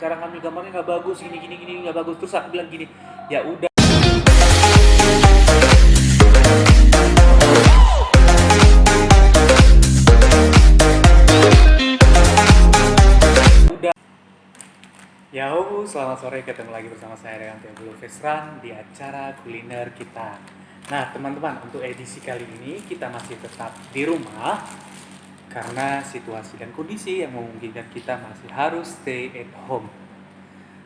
cara ngambil gambarnya nggak bagus, gini gini gini nggak bagus. Terus aku bilang gini, ya udah. Yo, selamat sore, ketemu lagi bersama saya dengan Tiago Fesran di acara kuliner kita. Nah, teman-teman, untuk edisi kali ini kita masih tetap di rumah karena situasi dan kondisi yang memungkinkan kita masih harus stay at home.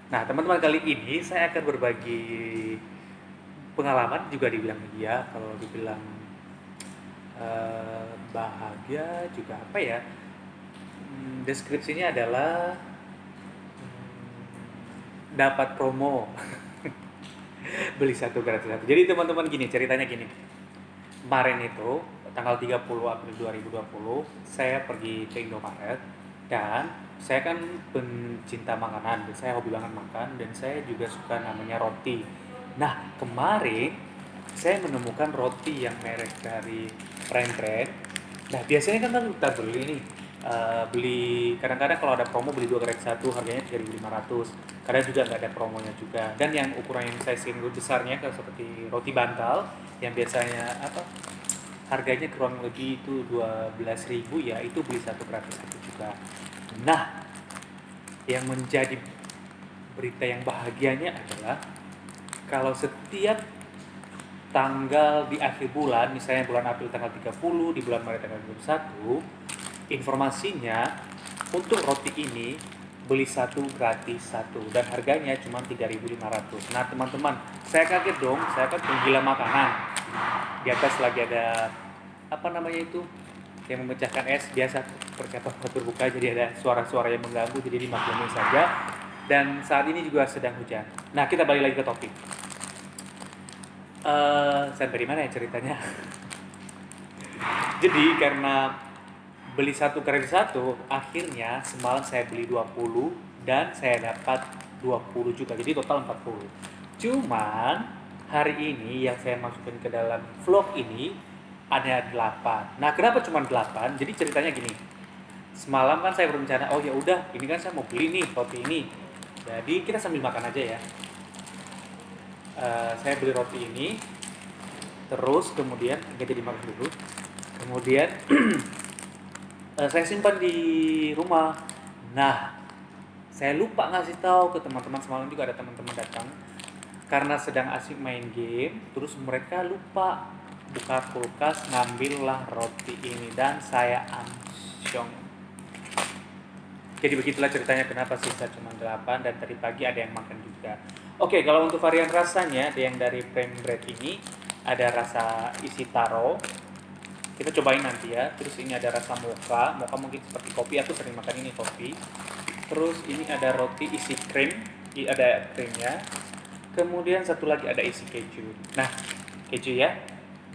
Nah, teman-teman, kali ini saya akan berbagi pengalaman, juga dibilang dia, kalau dibilang bahagia juga apa ya? Deskripsinya adalah dapat promo. Beli satu gratis satu. Jadi teman-teman, gini ceritanya gini. Kemarin itu tanggal 30 April 2020 saya pergi ke Indomaret, dan saya kan pencinta makanan, dan saya hobi banget makan, dan saya juga suka namanya roti. Nah, kemarin saya menemukan roti yang merek dari Pren-Pren. Nah, biasanya kan kita beli nih, beli kadang-kadang kalau ada promo beli 2 gratis satu, harganya 3.500. Kadang juga nggak ada promonya juga. Dan yang ukuran yang saya single besarnya kayak seperti roti bantal yang biasanya apa, harganya kurang lebih itu 12.000 ya, itu beli satu gratis satu juga. Nah, yang menjadi berita yang bahagianya adalah kalau setiap tanggal di akhir bulan, misalnya bulan April tanggal 30, di bulan Maret tanggal 21, informasinya untuk roti ini beli satu gratis satu, dan harganya cuma 3.500. Nah, teman-teman, saya kaget dong, saya kan penggila makanan. Di atas lagi ada apa namanya itu, yang memecahkan es, biasa perkataan berbuka, jadi ada suara-suara yang mengganggu, jadi dimaklumi saja. Dan saat ini juga sedang hujan. Nah, kita balik lagi ke topik. Sampai di mana ya ceritanya? Jadi karena beli satu gratis satu, akhirnya semalam saya beli 20 dan saya dapat 20 juga. Jadi total 40. Cuman hari ini yang saya masukin ke dalam vlog ini ada 8. Nah, kenapa cuma 8? Jadi ceritanya gini. Semalam kan saya berencana, oh ya udah, ini kan saya mau beli nih roti ini. Jadi kita sambil makan aja ya. Saya beli roti ini, terus kemudian nggak jadi makan dulu. Kemudian saya simpan di rumah. Nah, saya lupa ngasih tahu ke teman-teman, semalam juga ada teman-teman datang karena sedang asik main game, terus mereka lupa buka kulkas, ngambillah roti ini dan saya amsyong. Jadi begitulah ceritanya kenapa sisa cuma 8 dan tadi pagi ada yang makan juga. Oke, kalau untuk varian rasanya, ada yang dari Prem Bread ini ada rasa isi taro. Kita cobain nanti ya. Terus ini ada rasa mocha. Mocha mungkin seperti kopi, aku sering makan ini kopi. Terus ini ada roti isi krim, ada krimnya. Kemudian satu lagi ada isi keju. Nah, keju ya.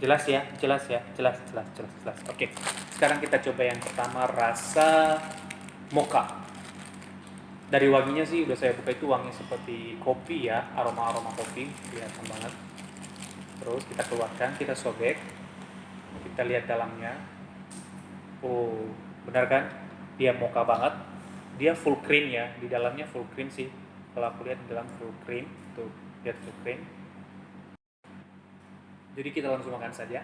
Jelas ya, jelas ya, jelas. Oke. Sekarang kita coba yang pertama, rasa mocha. Dari wanginya sih udah saya buka, itu wangi seperti kopi ya, aroma kopi, kelihatan banget. Terus kita keluarkan, kita sobek, kita lihat dalamnya. Oh, benar kan? Dia mocha banget. Dia full cream ya, di dalamnya full cream sih. Kalau aku lihat di dalam full cream, tuh, lihat full cream. Jadi kita langsung makan saja.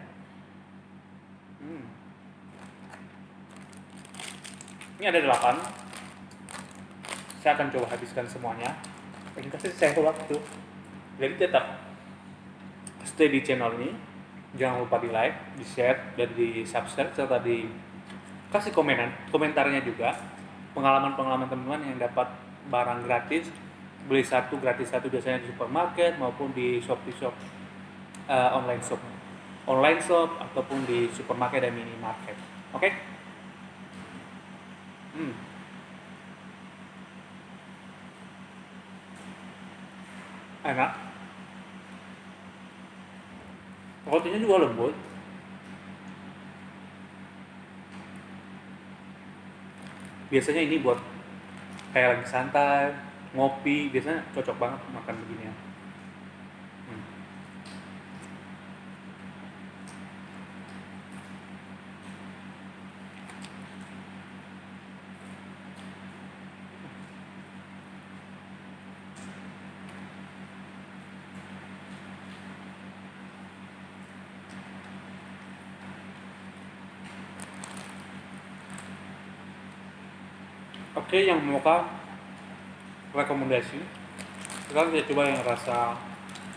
Ini ada 8. Saya akan coba habiskan semuanya. Ini kasih saya waktu. Jadi tetap stay di channel ini. Jangan lupa di like, di share, dan di subscribe, serta di kasih komentarnya juga. Pengalaman-pengalaman teman-teman yang dapat barang gratis, beli satu gratis satu, biasanya di supermarket maupun di Shopee shop, online shop ataupun di supermarket dan minimarket. Oke? Enak. Rotinya juga lembut. Biasanya ini buat kayak lagi santai, ngopi, biasanya cocok banget makan beginian. Oke, yang mocha rekomendasi. Sekarang kita coba yang rasa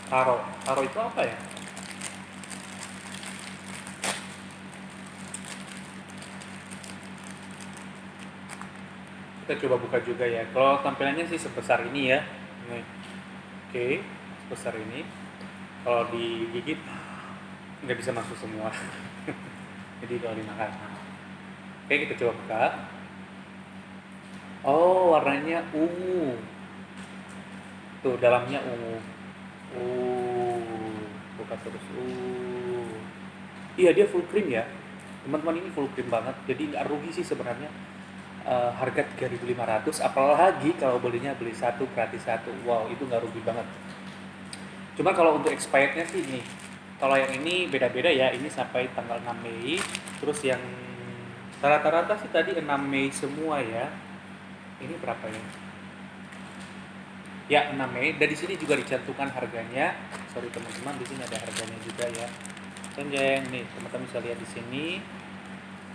taro. Taro itu apa ya? Kita coba buka juga ya. Kalau tampilannya sih sebesar ini ya. Nih. Oke, sebesar ini. Kalau digigit nggak bisa masuk semua. Jadi kalau dimakan. Oke, kita coba buka. Oh, warnanya ungu. Tuh, dalamnya ungu. Buka terus. Iya, dia full cream ya. Teman-teman, ini full cream banget. Jadi nggak rugi sih sebenarnya. Harga 3.500, apalagi kalau beli satu gratis satu. Wow, itu nggak rugi banget. Cuma kalau untuk expirednya sih nih, kalau yang ini beda-beda ya, ini sampai tanggal 6 Mei, terus yang rata-rata sih tadi 6 Mei semua ya. Ini berapa ya? Ya, 6 Mei, dan di sini juga dicantumkan harganya. Sorry teman-teman, di sini ada harganya juga ya. Jeng, nih teman-teman bisa lihat di sini.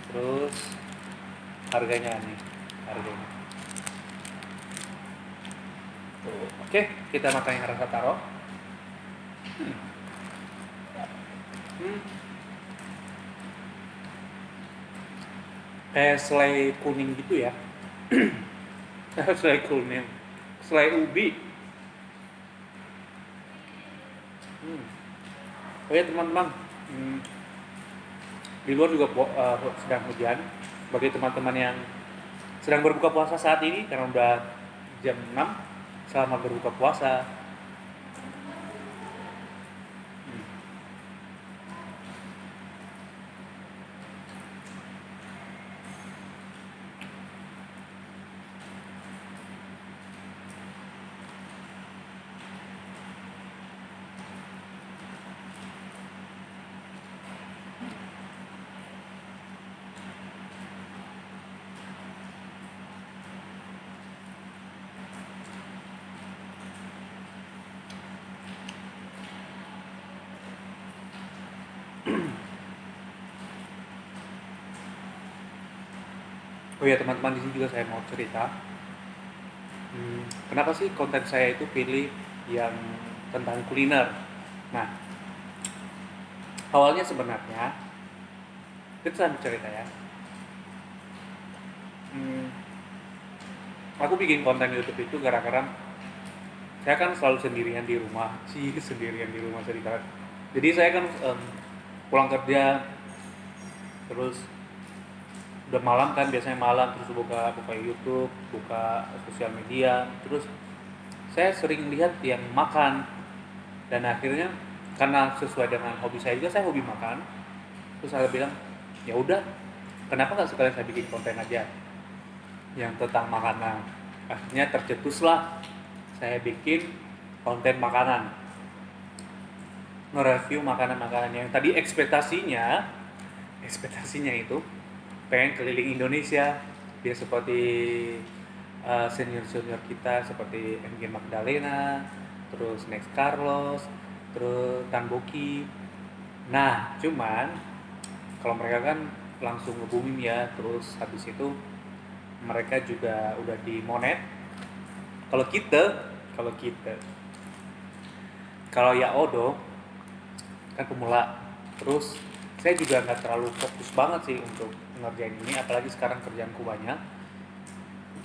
Terus harganya nih, harganya. Tuh, oke, kita makan yang rasa taro. Kayak selai kuning gitu ya. Selai kuning, selai ubi. Oke teman-teman, di luar juga sedang hujan. Bagi teman-teman yang sedang berbuka puasa saat ini, karena udah jam 6, selamat berbuka puasa. Oh ya teman-teman, di sini juga saya mau cerita. Kenapa sih konten saya itu pilih yang tentang kuliner? Nah, awalnya sebenarnya itu saya cerita ya. Aku bikin konten YouTube itu gara-gara saya kan selalu sendirian di rumah, sendirian di rumah sedikit. Jadi saya kan pulang kerja, terus udah malam kan, biasanya malam, terus buka YouTube, buka sosial media, terus saya sering lihat yang makan, dan akhirnya karena sesuai dengan hobi saya juga, saya hobi makan, terus saya bilang ya udah, kenapa nggak sekalian saya bikin konten aja yang tentang makanan. Akhirnya tercetuslah saya bikin konten makanan, nge-review makanan-makanan yang tadi ekspektasinya itu pengen keliling Indonesia biar seperti senior-senior kita seperti MG Magdalena, terus Next Carlos, terus Tan Boki. Nah, cuman kalau mereka kan langsung nge-booming ya, terus habis itu mereka juga udah di monet. Kalau ya Odo kan pemula, terus saya juga nggak terlalu fokus banget sih untuk ngerjain ini, apalagi sekarang kerjaanku banyak,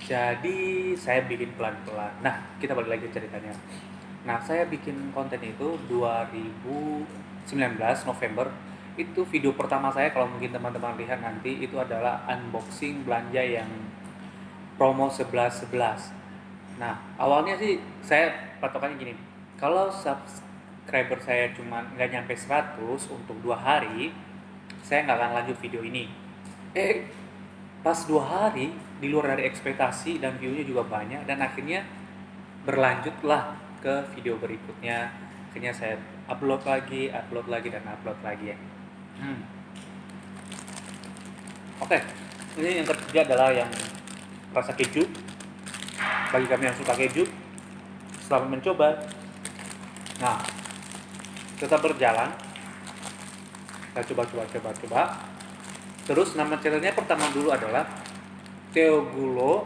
jadi saya bikin pelan-pelan. Nah, kita balik lagi ceritanya. Nah, saya bikin konten itu 2019 November. Itu video pertama saya, kalau mungkin teman-teman lihat nanti, itu adalah unboxing belanja yang promo 11-11. Nah, awalnya sih saya patokannya gini, kalau subscriber saya cuma nggak nyampe 100 untuk 2 hari, saya nggak akan lanjut video ini. Pas 2 hari, di luar dari ekspektasi dan view-nya juga banyak, dan akhirnya berlanjutlah ke video berikutnya. Akhirnya saya upload lagi dan upload lagi ya. Oke, ini yang ketiga adalah yang rasa keju. Bagi kami yang suka keju, selamat mencoba. Nah, tetap berjalan. Kita coba. Terus nama channelnya pertama dulu adalah Teogulo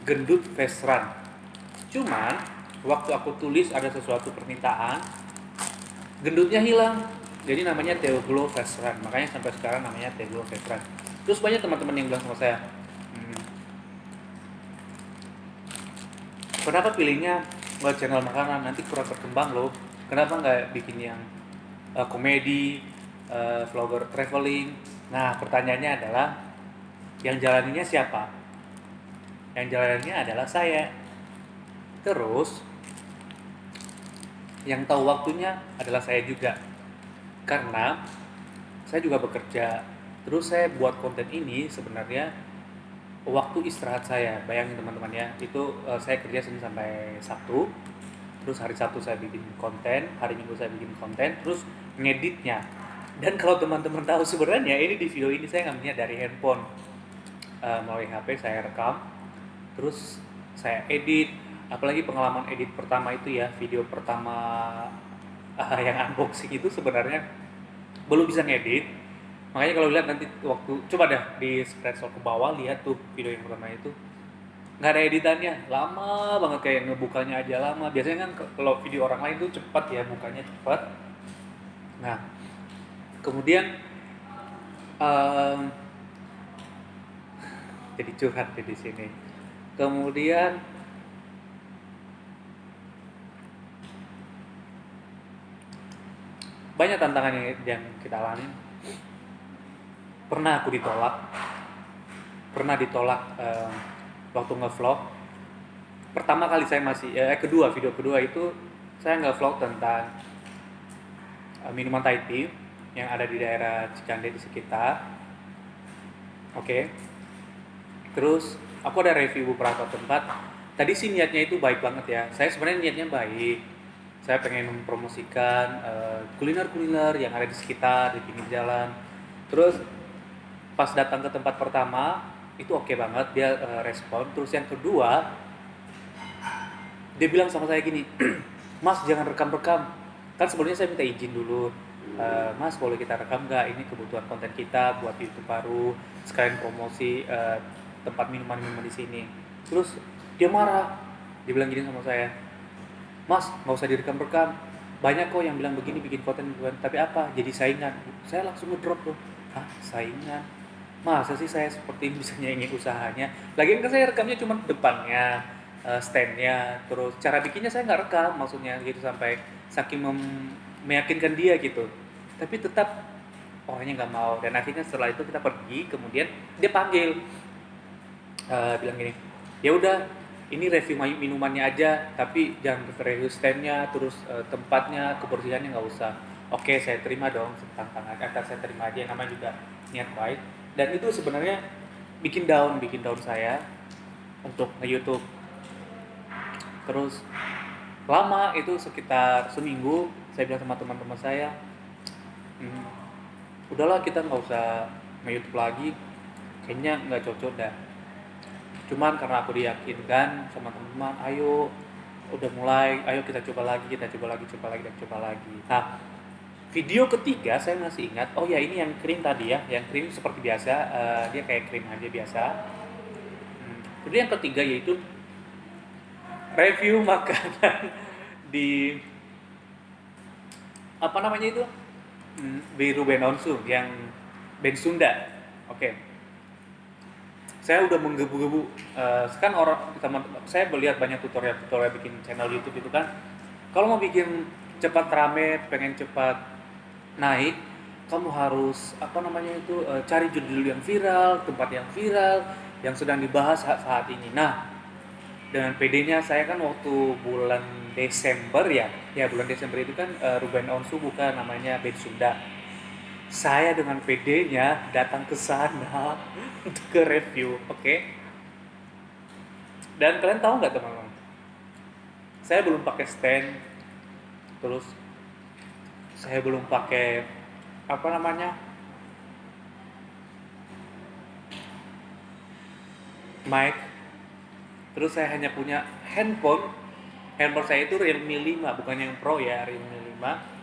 gendut fast run. Cuman waktu aku tulis ada sesuatu permintaan, gendutnya hilang. Jadi namanya Teoglow Fast Run. Makanya sampai sekarang namanya Teoglow Fast Run. Terus banyak teman-teman yang bilang sama saya, kenapa pilihnya buat channel makanan, nanti kurang berkembang loh. Kenapa nggak bikin yang komedi, vlogger traveling? Nah, pertanyaannya adalah yang jalaninya siapa? Yang jalannya adalah saya. Terus yang tahu waktunya adalah saya juga. Karena saya juga bekerja. Terus saya buat konten ini sebenarnya waktu istirahat saya. Bayangin teman-teman ya, itu saya kerja Senin sampai Sabtu. Terus hari Sabtu saya bikin konten, hari Minggu saya bikin konten, terus ngeditnya. Dan kalau teman-teman tahu sebenarnya ini di video ini saya ngambilnya dari handphone. Melalui HP saya rekam, terus saya edit. Apalagi pengalaman edit pertama itu ya, video pertama yang unboxing itu sebenarnya belum bisa ngedit. Makanya kalau lihat nanti waktu, coba deh di screenshot ke bawah, lihat tuh video yang pertama itu nggak ada editannya, lama banget, kayak ngebukanya aja lama. Biasanya kan kalau video orang lain tuh cepat ya, bukanya cepat. Nah, kemudian jadi curhat di sini. Kemudian banyak tantangan yang kita alami. Pernah aku ditolak, waktu ngevlog. Pertama kali saya video kedua itu saya ngevlog tentang minuman Thai tea yang ada di daerah Cikande di sekitar. Oke. Terus aku ada review beberapa tempat. Tadi sih niatnya itu baik banget ya. Saya sebenarnya niatnya baik. Saya pengen mempromosikan kuliner-kuliner yang ada di sekitar, di pinggir jalan. Terus pas datang ke tempat pertama itu oke banget, dia respon. Terus yang kedua dia bilang sama saya gini, Mas jangan rekam-rekam. Kan sebelumnya saya minta izin dulu, Mas boleh kita rekam nggak, ini kebutuhan konten kita buat YouTube baru, sekalian promosi tempat minuman-minuman di sini. Terus dia marah, dia bilang gini sama saya, Mas nggak usah direkam-rekam, banyak kok yang bilang begini bikin konten, tapi apa, jadi saingan. Saya langsung ngedrop loh, hah saingan? Masa sih saya seperti ini bisa nyanyi usahanya? Lagian kan saya rekamnya cuma depannya, standnya, terus cara bikinnya saya nggak rekam, maksudnya gitu, sampai saking meyakinkan dia gitu. Tapi tetap orangnya nggak mau, dan akhirnya setelah itu kita pergi, kemudian dia panggil, bilang gini, ya udah ini review minumannya aja, tapi jangan review standnya, terus tempatnya, kebersihannya nggak usah. Oke, saya terima dong tantangan, saya terima aja, namanya juga niat baik. Dan itu sebenarnya bikin down saya untuk nge-YouTube. Terus lama itu sekitar seminggu, saya bilang sama teman-teman saya, udahlah kita nggak usah nge-YouTube lagi, kayaknya nggak cocok dah. Cuman karena aku diyakinkan sama teman-teman, ayo udah mulai, ayo kita coba lagi. Nah, video ketiga saya masih ingat, oh ya ini yang krim tadi ya, yang krim seperti biasa, dia kayak krim aja biasa. Kemudian yang ketiga yaitu review makanan di apa namanya itu, Biru Benonsu, yang Ben Sunda. Oke. Saya udah menggebu-gebu, kan saya melihat banyak tutorial bikin channel YouTube itu kan, kalau mau bikin cepat rame, pengen cepat naik, kamu harus cari judul yang viral, tempat yang viral, yang sedang dibahas saat ini. Nah, dengan PD-nya saya kan waktu bulan Desember bulan Desember itu kan Ruben Onsu buka namanya Ben Sunda. Saya dengan PD-nya datang ke sana untuk ke review, oke? Dan kalian tahu nggak teman-teman? Saya belum pakai stand, terus saya belum pakai mic, terus saya hanya punya handphone saya itu Realme 5, bukan yang Pro ya, Realme 5.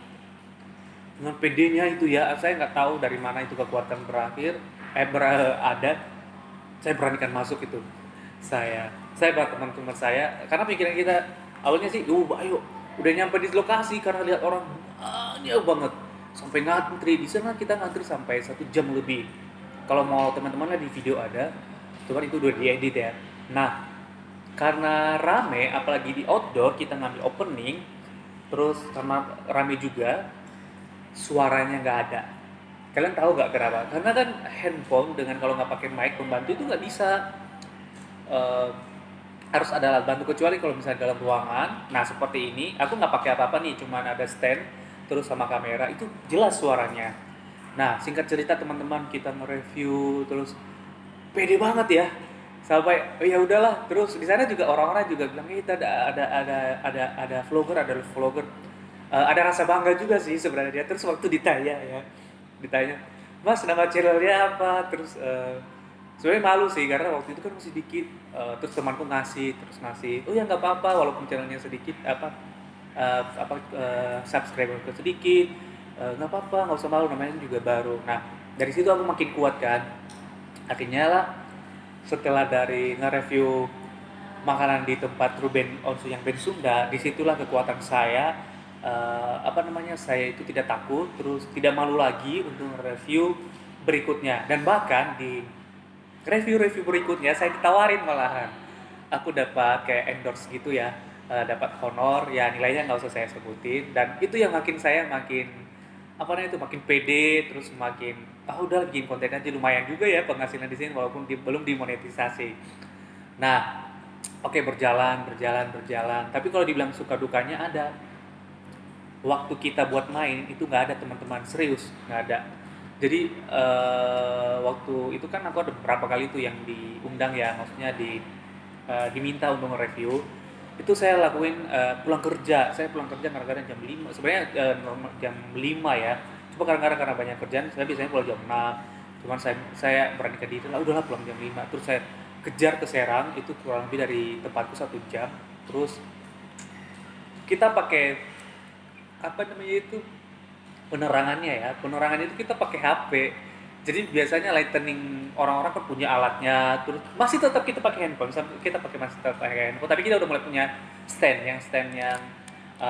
Dengan PD-nya itu ya, saya nggak tahu dari mana itu kekuatan berada, saya beranikan masuk itu. Saya Saya buat teman-teman saya, karena pikiran kita awalnya sih, ayo udah nyampe di lokasi karena lihat orang banyak banget, sampai ngantri di sana, kita ngantri sampai 1 jam lebih. Kalau mau teman-teman lihat di video ada, cuman itu udah diedit ya. Nah, karena rame, apalagi di outdoor kita ngambil opening, terus karena rame juga, suaranya nggak ada. Kalian tahu nggak kenapa? Karena kan handphone dengan kalau nggak pakai mic pembantu itu nggak bisa, eh, harus ada alat bantu, kecuali kalau misalnya dalam ruangan. Nah seperti ini, aku nggak pakai apa-apa nih, cuman ada stand terus sama kamera, itu jelas suaranya. Nah singkat cerita teman-teman, kita nge-review terus pede banget ya, sampai ya udahlah. Terus di sana juga orang-orang juga bilang kita ada vlogger. Ada rasa bangga juga sih sebenarnya. Terus waktu ditanya, Mas nama channelnya apa, terus sebenarnya malu sih karena waktu itu kan masih dikit. Terus temanku ngasih, oh ya nggak apa-apa walaupun channelnya sedikit, subscriber sedikit, nggak apa-apa, nggak usah malu, namanya juga baru. Nah dari situ aku makin kuat kan. Akhirnya lah, setelah dari nge-review makanan di tempat Ruben Onsu yang Ben Sunda, disitulah kekuatan saya. Saya itu tidak takut, terus tidak malu lagi untuk nge-review berikutnya. Dan bahkan di review-review berikutnya saya ditawarin malahan. Aku dapat kayak endorse gitu ya, dapat honor, ya nilainya nggak usah saya sebutin. Dan itu yang makin makin pede, terus makin udah bikin konten aja, lumayan juga ya penghasilan di sini walaupun belum dimonetisasi. Nah, oke, berjalan. Tapi kalau dibilang suka dukanya ada. Waktu kita buat main itu nggak ada teman-teman, serius nggak ada. Jadi waktu itu kan aku ada beberapa kali tuh yang diundang ya, maksudnya diminta untuk nge-review. Itu saya lakuin pulang kerja. Saya pulang kerja kadang-kadang jam 5. Sebenarnya normal jam 5 ya. Cuma kadang-kadang karena banyak kerjaan, saya biasanya pulang jam 6. Cuman saya beranikan diri lah, udahlah pulang jam 5. Terus saya kejar ke Serang, itu kurang lebih dari tempatku 1 jam. Terus kita pakai penerangan itu kita pakai HP. Jadi biasanya lightning, orang-orang kan punya alatnya, terus masih tetap kita pakai handphone, masih tetap pakai handphone, tapi kita udah mulai punya stand yang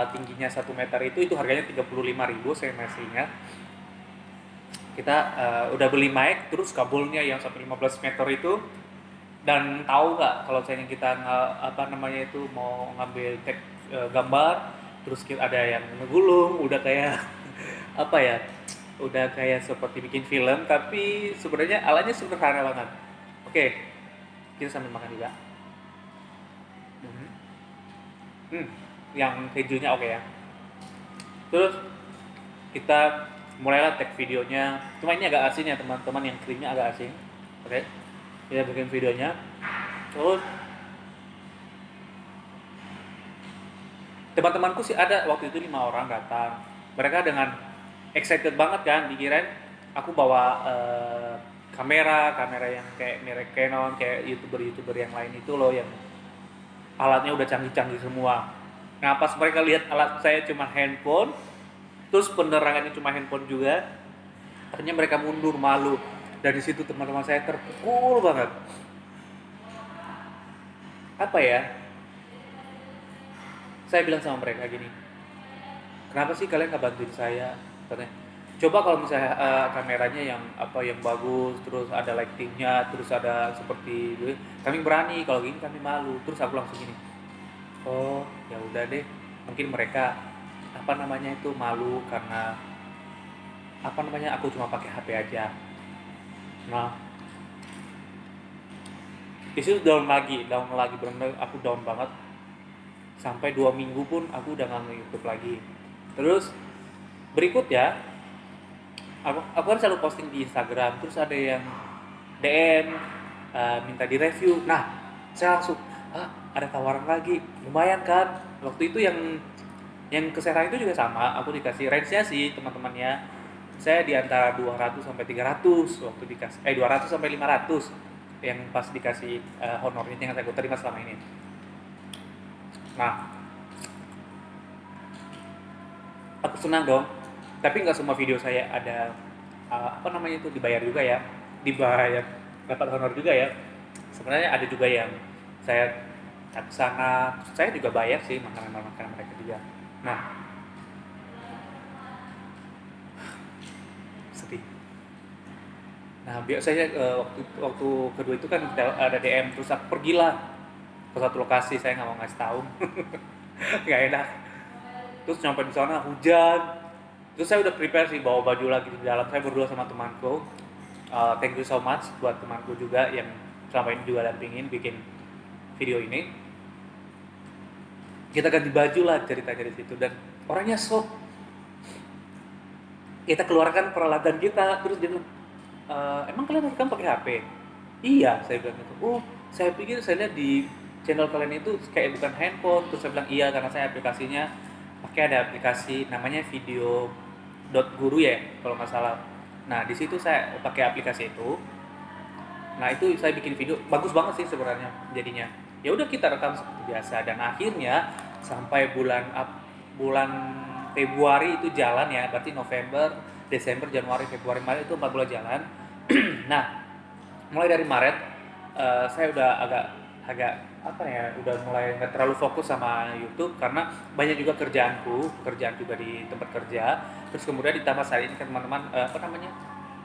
tingginya 1 meter, itu harganya 35.000, saya masih ingat. Kita udah beli mic, terus kabelnya yang sampai 15 meter itu. Dan tahu nggak, kalau misalnya kita mau ngambil gambar, terus ada yang ngegulung, udah kayak udah kayak seperti bikin film, tapi sebenarnya alatnya sederhana banget. Oke, kita sambil makan juga. Yang kejunya oke ya. Terus kita mulailah tag videonya. Cuma ini agak asin ya teman-teman, yang krimnya agak asin. Oke, kita bikin videonya. Terus teman-temanku sih ada waktu itu 5 orang datang. Mereka dengan excited banget kan, dikirain aku bawa kamera yang kayak merek Canon, kayak youtuber yang lain itu loh, yang alatnya udah canggih-canggih semua. Nah pas mereka lihat alat saya cuma handphone, terus penerangannya cuma handphone juga, akhirnya mereka mundur, malu. Dari situ teman-teman saya terpukul banget. Saya bilang sama mereka gini, kenapa sih kalian nggak bantuin saya? Katanya, coba kalau misalnya kameranya yang bagus, terus ada lightingnya, terus ada seperti kami berani, kalau gini kami malu. Terus aku langsung gini, oh ya udah deh, mungkin mereka malu karena aku cuma pakai HP aja. Nah itu down lagi, benar-benar aku down banget. Sampai 2 minggu pun aku udah nggak nge-YouTube lagi. Terus berikutnya aku kan selalu posting di Instagram, terus ada yang DM minta direview. Nah saya langsung ada tawaran lagi, lumayan kan. Waktu itu yang ke Serang itu juga sama, aku dikasih range-nya sih teman-temannya, saya di antara 200 sampai 300 waktu dikasih 200 sampai 500 yang pas dikasih honornya yang saya terima selama ini. Nah, aku senang dong. Tapi nggak semua video saya ada dibayar juga ya, dapat honor juga ya. Sebenarnya ada juga yang saya Nah, ke sana saya juga bayar sih makanan mereka juga. Nah, sedih. Nah, biasanya waktu waktu kedua itu kan kita ada DM, terus aku pergilah ke satu lokasi, saya nggak mau ngasih tahu. Nggak enak. Terus nyampe di sana hujan. Terus saya udah prepare sih bawa baju lagi di dalam. Saya berdua sama temanku. Thank you so much buat temanku juga yang selama ini juga dampingin bikin video ini. Kita ganti baju lah ceritanya di situ, dan orangnya shock. Kita keluarkan peralatan kita, terus dia bilang, emang kalian rekam pakai HP? Iya, saya bilang gitu. Oh, saya pikir saya lihat di channel kalian itu kayak bukan handphone. Terus saya bilang iya, karena saya aplikasinya pakai, ada aplikasi namanya Video.guru ya kalau nggak salah. Nah di situ saya pakai aplikasi itu. Nah itu saya bikin video bagus banget sih sebenarnya jadinya. Ya udah kita rekam seperti biasa, dan akhirnya sampai bulan Februari itu jalan ya, berarti November, Desember, Januari, Februari, Maret itu 4 bulan jalan. Nah, mulai dari Maret saya udah agak apa ya, udah mulai nggak terlalu fokus sama YouTube karena banyak juga pekerjaan juga di tempat kerja. Terus kemudian ditambah saat ini kan teman-teman apa namanya,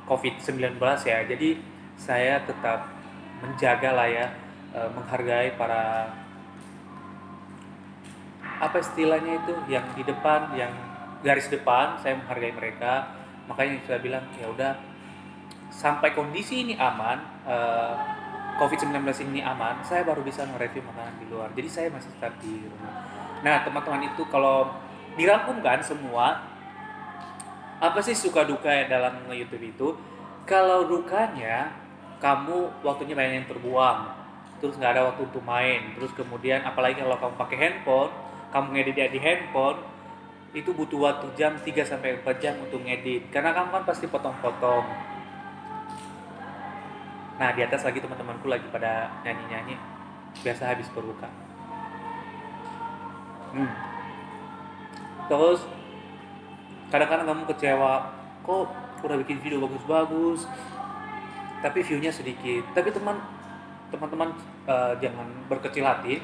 COVID-19 ya. Jadi saya tetap menjaga lah ya, menghargai para apa istilahnya itu yang di depan, yang garis depan, saya menghargai mereka. Makanya saya bilang ya udah, sampai kondisi ini aman, COVID-19 ini aman, saya baru bisa nge-review makanan di luar. Jadi saya masih tetap di rumah. Nah teman-teman, itu kalau dirangkumkan semua, apa sih suka duka dalam nge-YouTube itu? Kalau dukanya, kamu waktunya banyak yang terbuang, terus nggak ada waktu untuk main, terus kemudian apalagi kalau kamu pakai handphone, kamu ngedit di handphone, itu butuh waktu jam 3-4 jam untuk ngedit, karena kamu kan pasti potong-potong. Nah di atas lagi teman-temanku lagi pada nyanyi-nyanyi, biasa habis berbuka. Terus kadang-kadang kamu kecewa, kok udah bikin video bagus-bagus tapi view-nya sedikit. Tapi teman-teman jangan berkecil hati.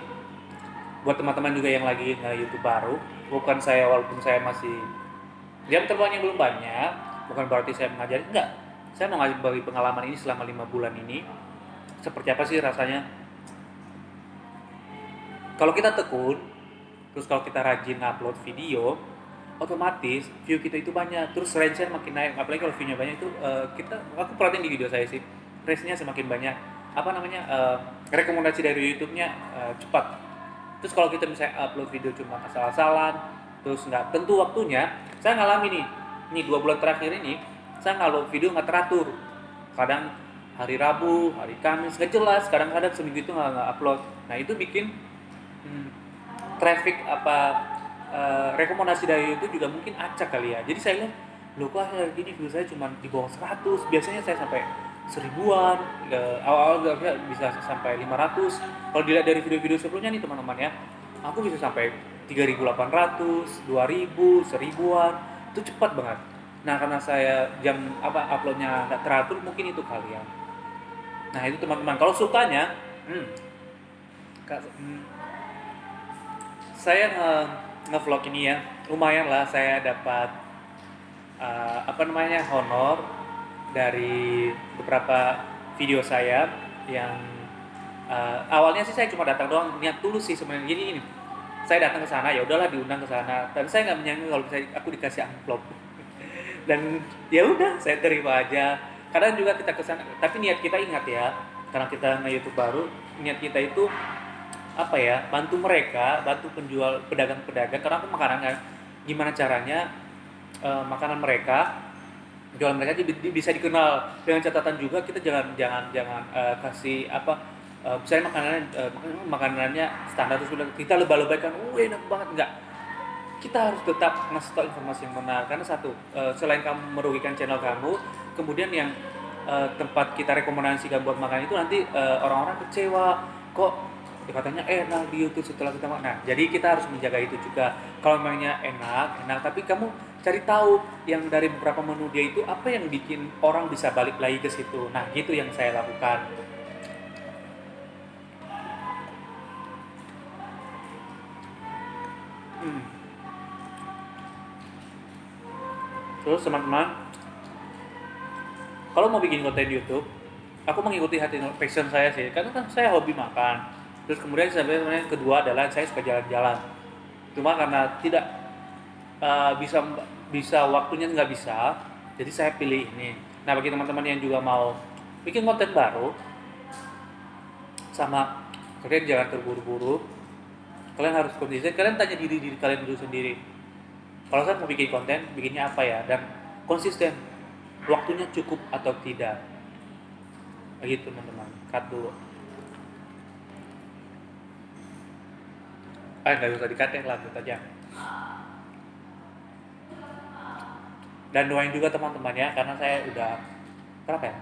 Buat teman-teman juga yang lagi nge-YouTube baru, bukan saya, walaupun saya masih jam terbangnya belum banyak, bukan berarti saya mengajari, enggak. Saya mau bagi pengalaman ini selama 5 bulan ini, seperti apa sih rasanya kalau kita tekun, terus kalau kita rajin upload video, otomatis view kita itu banyak, terus range-nya makin naik. Apalagi kalau view-nya banyak itu, aku perhatiin di video saya sih, range-nya semakin banyak, apa namanya, rekomendasi dari YouTube-nya cepat. Terus kalau kita misalnya upload video cuma asal-asalan, terus nggak tentu waktunya, saya ngalami nih 2 bulan terakhir ini, saya ngupload video nggak teratur. Kadang hari Rabu, hari Kamis, nggak jelas, kadang-kadang seminggu itu nggak upload. Nah itu bikin traffic rekomendasi dari YouTube juga mungkin acak kali ya. Jadi saya lihat, loh kok gini view saya cuma di bawah 100, biasanya saya sampai 1000-an, awal-awal bisa sampai 500. Kalau dilihat dari video-video sebelumnya nih teman-teman ya, aku bisa sampai 3800, 2000, 1000-an, itu cepat banget. Nah karena saya uploadnya nggak teratur, mungkin itu kali ya. Nah itu teman-teman, kalau sukanya, saya nge-vlog ini ya, lumayan lah saya dapat honor dari beberapa video saya yang awalnya sih saya cuma datang doang, niat tulus sih sebenarnya. Jadi ini, saya datang ke sana, ya udahlah diundang ke sana, dan saya nggak menyangka kalau bisa aku dikasih amplop. Dan ya udah, saya terima aja. Kadang juga kita ke sana, tapi niat kita, ingat ya, karena kita nge-YouTube baru, niat kita itu apa ya, bantu mereka, bantu pedagang-pedagang, karena aku makanan kan, gimana caranya makanan mereka, jualan mereka bisa dikenal. Dengan catatan juga kita jangan kasih misalnya makanannya standar terus kita lebay-lebaykan, enak banget, enggak. Kita harus tetap ngasih tahu informasi yang benar, karena satu, selain kamu merugikan channel kamu, kemudian yang tempat kita rekomendasikan buat makan itu nanti orang-orang kecewa, kok katanya enak di YouTube setelah kita makan. Nah, jadi kita harus menjaga itu juga. Kalau memangnya enak, tapi kamu cari tahu yang dari beberapa menu dia itu apa yang bikin orang bisa balik lagi ke situ. Nah, gitu yang saya lakukan. Hmm. Terus teman-teman, kalau mau bikin konten di YouTube, aku mengikuti hati passion saya sih, karena kan saya hobi makan. Terus kemudian sebenarnya kedua adalah saya suka jalan-jalan. Cuma karena tidak bisa bisa waktunya nggak bisa, jadi saya pilih ini. Nah bagi teman-teman yang juga mau bikin konten baru, sama kalian jangan terburu-buru, kalian harus konsisten. Kalian tanya diri kalian dulu sendiri, kalau saya mau bikin konten, bikinnya apa ya, dan konsisten, waktunya cukup atau tidak. Begitu teman-teman, cut dulu. Nggak usah di-cut ya, lanjut aja. Dan doain juga teman-teman ya, karena saya udah berapa ya,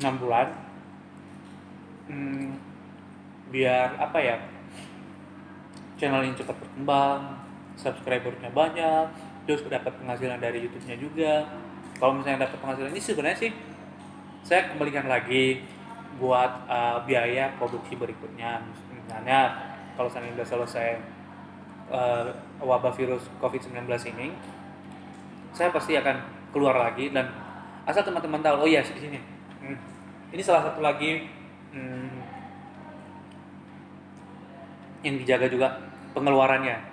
6 bulan. Biar apa ya, channel ini cepat berkembang, subscribernya banyak, terus dapat penghasilan dari YouTube-nya juga. Kalau misalnya dapat penghasilan ini sebenarnya sih saya kembalikan lagi buat biaya produksi berikutnya. Misalnya kalau saya udah selesai wabah virus COVID-19 ini, saya pasti akan keluar lagi. Dan asal teman-teman tahu, oh iya di sini. Ini salah satu lagi yang dijaga juga pengeluarannya.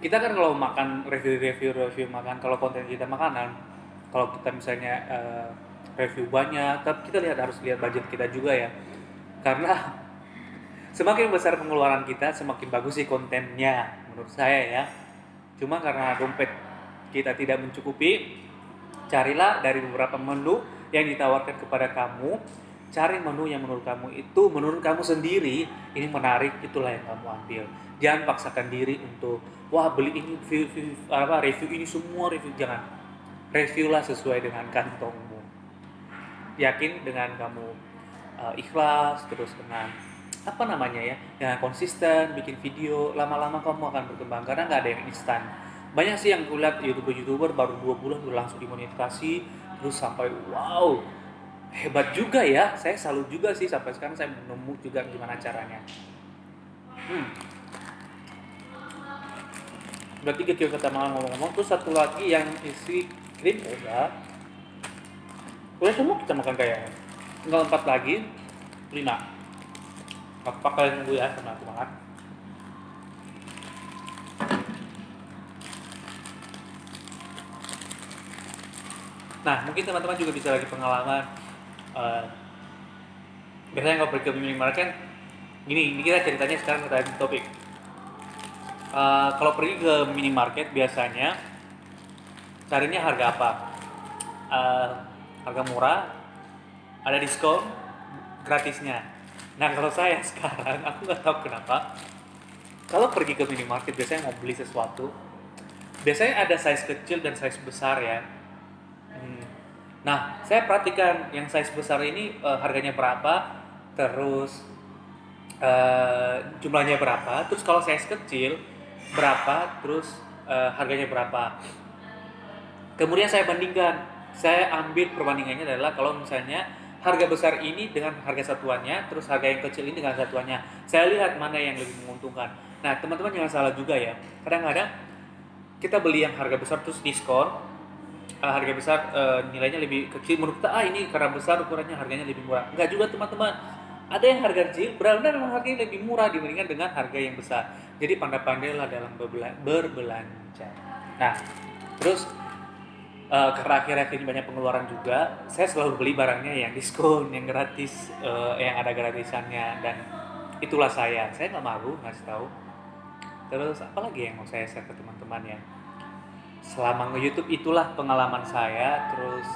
Kita kan kalau makan review makan, kalau konten kita makanan, kalau kita misalnya review banyak, tapi kita harus lihat budget kita juga ya. Karena semakin besar pengeluaran kita, semakin bagus sih kontennya menurut saya ya. Cuma karena dompet kita tidak mencukupi, carilah dari beberapa menu yang ditawarkan kepada kamu. Cari menu yang menurut kamu sendiri ini menarik, itulah yang kamu ambil. Jangan paksakan diri untuk beli ini review ini semua review. Jangan, reviewlah sesuai dengan kantongmu. Yakin dengan kamu ikhlas, terus dengan dengan konsisten bikin video, lama-lama kamu akan berkembang, karena nggak ada yang instan. Banyak sih yang kulihat youtuber baru 2 bulan udah langsung dimonetisasi, terus sampai wow, hebat juga ya. Saya salut juga sih, sampai sekarang saya menemu juga gimana caranya. Berarti kecil pertama ngomong-ngomong. Terus satu lagi yang isi krim udah semua kita makan kayaknya. Tinggal 4 lagi, 5. Apa kalian nunggu ya sama aku makan. Nah mungkin teman-teman juga bisa lagi pengalaman. Biasanya kalau pergi ke minimarket gini, ini kita ceritanya sekarang kita topik. Kalau pergi ke minimarket biasanya carinya harga apa? Harga murah, ada diskon, gratisnya. Nah kalau saya sekarang, aku nggak tahu kenapa, kalau pergi ke minimarket biasanya mau beli sesuatu, biasanya ada size kecil dan size besar ya. Nah saya perhatikan yang size besar ini harganya berapa, terus jumlahnya berapa, terus kalau size kecil berapa, terus harganya berapa. Kemudian saya bandingkan, saya ambil perbandingannya adalah kalau misalnya harga besar ini dengan harga satuannya, terus harga yang kecil ini dengan satuannya, saya lihat mana yang lebih menguntungkan. Nah teman-teman jangan salah juga ya, kadang-kadang kita beli yang harga besar terus diskon, harga besar nilainya lebih kecil, menurut kita ini karena besar ukurannya harganya lebih murah. Enggak juga teman-teman, ada yang harga kecil benar-benar harganya lebih murah dibandingkan dengan harga yang besar. Jadi pandai-pandailah dalam berbelanja. Nah terus karena akhir-akhir ini banyak pengeluaran juga, saya selalu beli barangnya yang diskon, yang gratis, yang ada gratisannya, dan itulah saya nggak malu ngasih tahu. Terus apalagi yang mau saya share ke teman-teman ya, selama nge-YouTube itulah pengalaman saya. Terus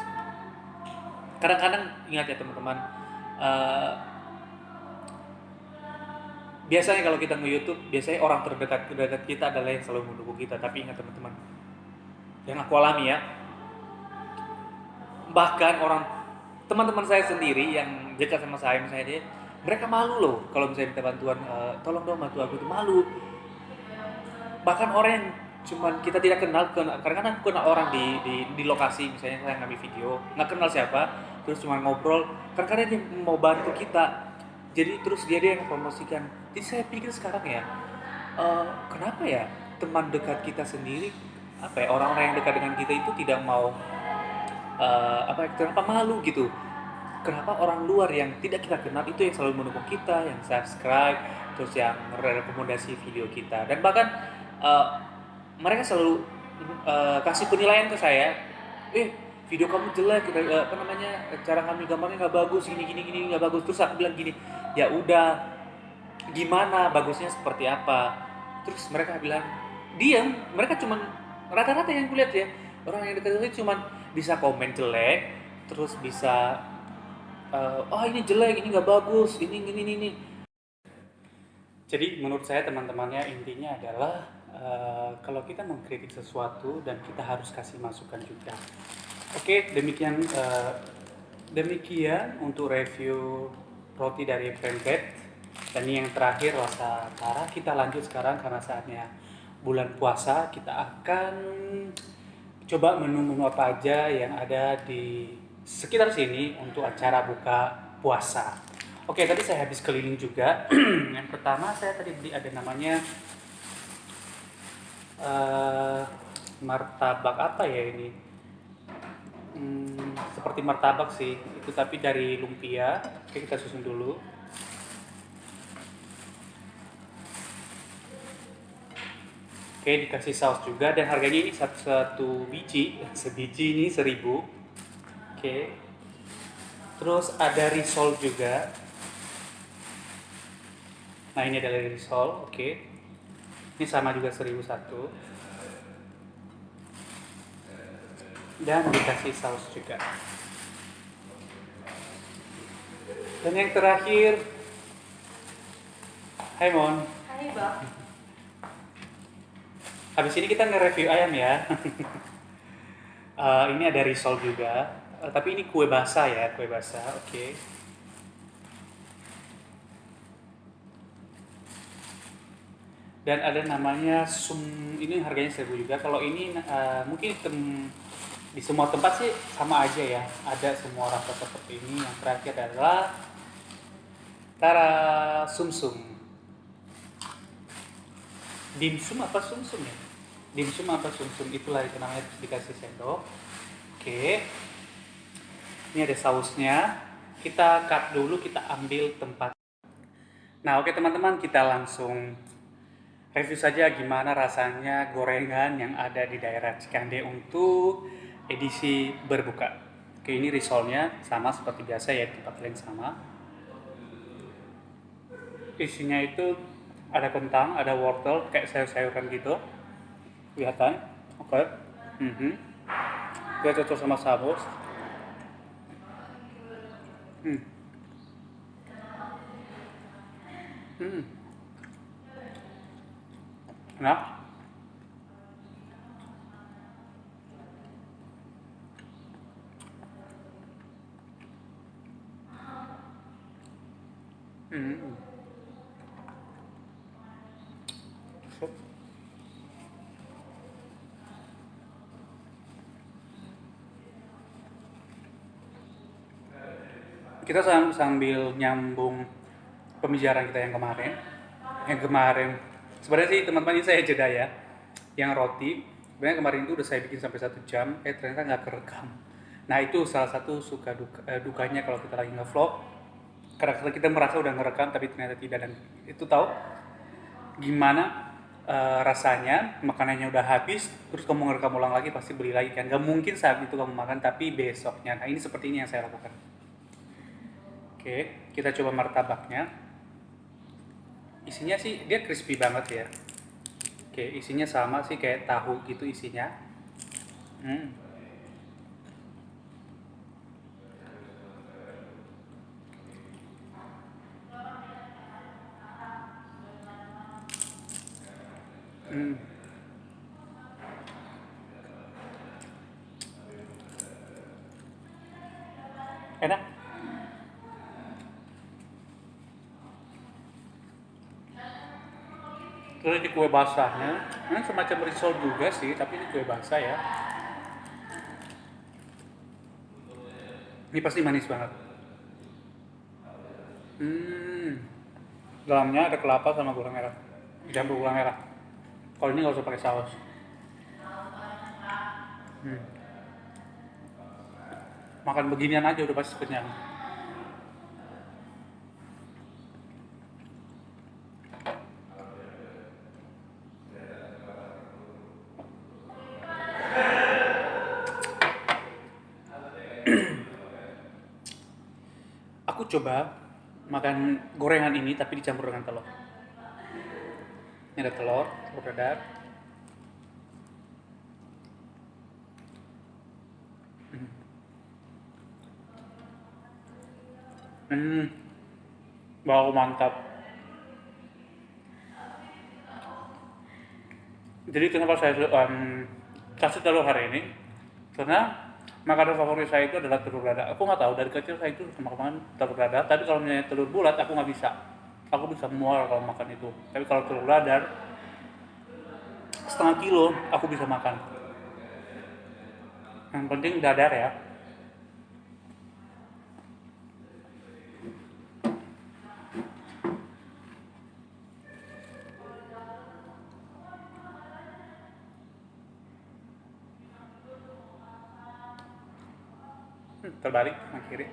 kadang-kadang ingat ya teman-teman, biasanya kalau kita nge-YouTube, biasanya orang terdekat kita adalah yang selalu mendukung kita. Tapi ingat teman-teman, yang aku alami ya, bahkan teman-teman saya sendiri yang dekat sama saya, misalnya dia, mereka malu loh kalau misalnya minta bantuan, tolong dong bantu aku, itu malu. Bahkan orang yang cuman kita tidak kenal, karena aku kenal orang di lokasi, misalnya saya ngambil video, nggak kenal siapa, terus cuma ngobrol, kadang-kadang dia mau bantu kita, jadi terus dia yang promosikan. Jadi saya pikir sekarang ya, kenapa ya teman dekat kita sendiri, apa ya, orang-orang yang dekat dengan kita itu tidak mau, apa ya, kenapa malu gitu. Kenapa orang luar yang tidak kita kenal itu yang selalu mendukung kita, yang subscribe, terus yang rekomendasi video kita, dan bahkan eh, mereka selalu kasih penilaian ke saya, video kamu jelek, apa namanya, cara ngambil gambarnya nggak bagus, gini gini gini nggak bagus. Terus aku bilang gini, ya udah, gimana bagusnya seperti apa. Terus mereka bilang, diam, mereka cuman, rata-rata yang kulihat ya, orang yang dekat itu cuman bisa komen jelek, terus bisa oh ini jelek, ini nggak bagus, ini. Jadi menurut saya teman-temannya, intinya adalah kalau kita mengkritik sesuatu dan kita harus kasih masukan juga. Oke, demikian untuk review roti dari Franket. Dan ini yang terakhir, rasa Tara. Kita lanjut sekarang karena saatnya bulan puasa. Kita akan coba menu-menu apa aja yang ada di sekitar sini untuk acara buka puasa. Oke, tadi saya habis keliling juga. Yang pertama saya tadi beli, ada namanya martabak apa ya ini? Seperti martabak sih, itu tapi dari lumpia. Oke, kita susun dulu. Oke, dikasih saus juga, dan harganya ini satu biji, sebiji ini 1.000. Oke. Terus ada risol juga. Nah, ini adalah risol, oke. Ini sama juga 1.001. Dan dikasih saus juga. Dan yang terakhir, hai Mon. Hai Bang. Habis ini kita nge-review ayam ya. Ini ada risol juga, tapi ini kue basah ya, kue basah, oke. Dan ada namanya sum, ini harganya 1.000 juga. Kalau ini mungkin di semua tempat sih sama aja ya, ada semua rasa seperti ini. Yang terakhir adalah Tara sumsum. Dimsum apa sumsum ya? Dimsum apa sumsum, itulah itu namanya, dikasih sendok. Oke. Ini ada sausnya. Kita cut dulu, kita ambil tempat. Nah, oke teman-teman, kita langsung review saja gimana rasanya gorengan yang ada di daerah Cikande untuk edisi berbuka. Oke, ini risolnya sama seperti biasa ya, di tempat lain sama. Isinya itu ada kentang, ada wortel, kayak sayur-sayuran gitu. Kelihatan? Oke. Dia cocok sama saus. Enak. Kita sambil nyambung pembicaraan kita yang kemarin. Sebenarnya sih teman-teman, ini saya jeda ya. Yang roti, sebenarnya kemarin itu udah saya bikin sampai 1 jam, ternyata nggak kerekam. Nah, itu salah satu dukanya kalau kita lagi nge-vlog. Karena kita merasa udah ngerekam tapi ternyata tidak, dan itu tahu gimana rasanya makanannya udah habis terus kamu ngerekam ulang lagi, pasti beli lagi kan. Gak mungkin saat itu kamu makan tapi besoknya. Nah, ini seperti ini yang saya lakukan. Oke, kita coba martabaknya. Isinya sih dia crispy banget ya. Oke, isinya sama sih kayak tahu gitu isinya. Hmm. Enak. Terus ini kue basahnya, ini semacam risol juga sih, tapi ini kue basah ya. Ini pasti manis banget. Dalamnya ada kelapa sama gula merah. dicampur gula merah. Kalau ini nggak usah pakai saus. Makan beginian aja udah pasti kenyang. Aku coba makan gorengan ini tapi dicampur dengan telur. Ini ada telur dadar. Wow, mantap. Jadi kenapa saya kasih telur hari ini? Karena makanan favorit saya itu adalah telur dadar. Aku nggak tahu dari kecil saya itu sama makan telur dadar. Tapi kalau misalnya telur bulat aku nggak bisa. Aku bisa mual kalau makan itu. Tapi kalau telur dadar setengah kilo aku bisa makan. Yang penting dadar ya. Terbalik ke kiri.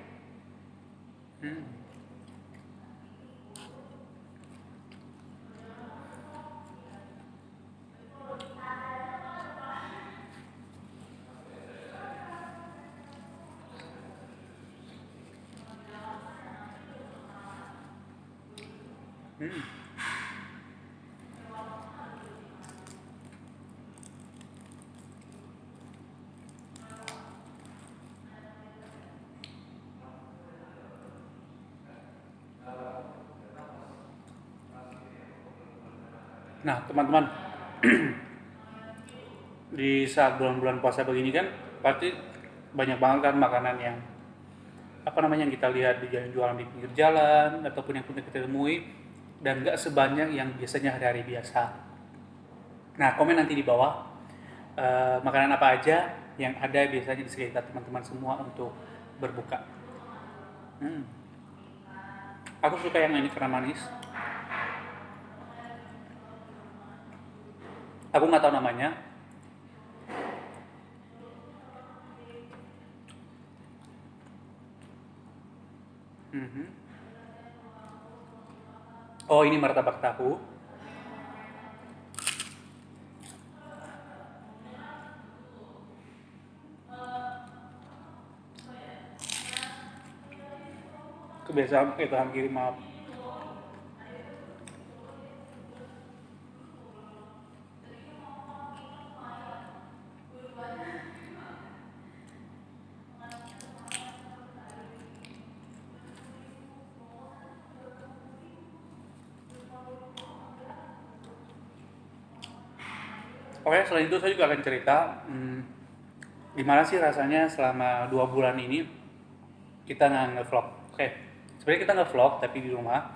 Nah, teman-teman, di saat bulan-bulan puasa begini kan pasti banyak banget kan makanan yang yang kita lihat di jualan di pinggir jalan ataupun yang kita temui dan gak sebanyak yang biasanya hari-hari biasa. Nah, komen nanti di bawah makanan apa aja yang ada biasanya di sekitar teman-teman semua untuk berbuka. Aku suka yang ini karena manis. Aku nggak tahu namanya. Oh, ini martabak tahu. Kebiasaan tangan kiri, maaf. Oke, selain itu saya juga akan cerita gimana sih rasanya selama 2 bulan ini kita nggak nge-vlog. Oke, sebenarnya kita nge-vlog tapi di rumah.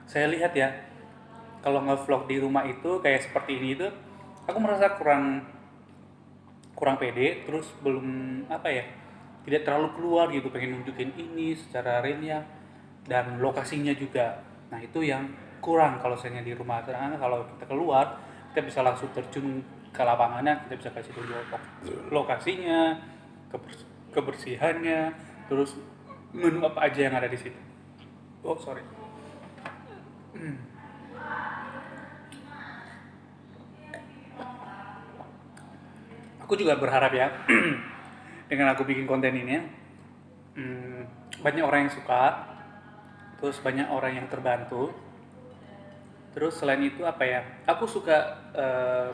Saya lihat ya, kalau nge-vlog di rumah itu kayak seperti ini itu, aku merasa kurang pede, terus belum tidak terlalu keluar gitu, pengen nunjukin ini secara realnya dan lokasinya juga. Nah itu yang kurang kalau misalnya di rumah. Karena kalau kita keluar, kita bisa langsung terjun ke lapangannya, kita bisa kasih tunjuk lokasinya, kebersihannya, terus menu apa aja yang ada di situ. Oh sorry. Aku juga berharap ya dengan aku bikin konten ini banyak orang yang suka, terus banyak orang yang terbantu. Terus selain itu aku suka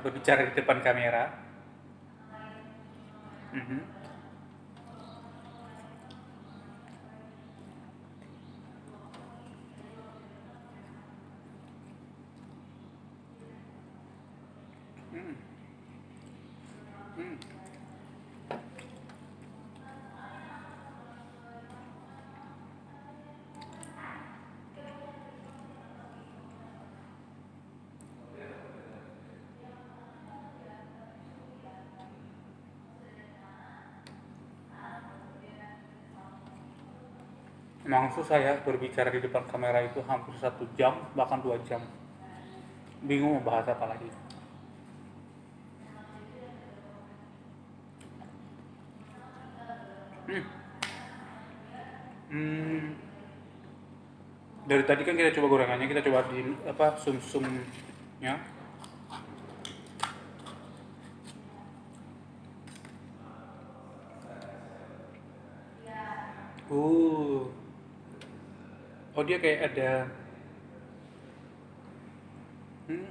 berbicara di depan kamera. Emang susah ya berbicara di depan kamera itu hampir 1 jam bahkan 2 jam. Bingung mau bahas apa lagi. Hmm. Hmm. Dari tadi kan kita coba gorengannya, kita coba di apa sumsumnya. Uh. Oh dia kayak ada hmm,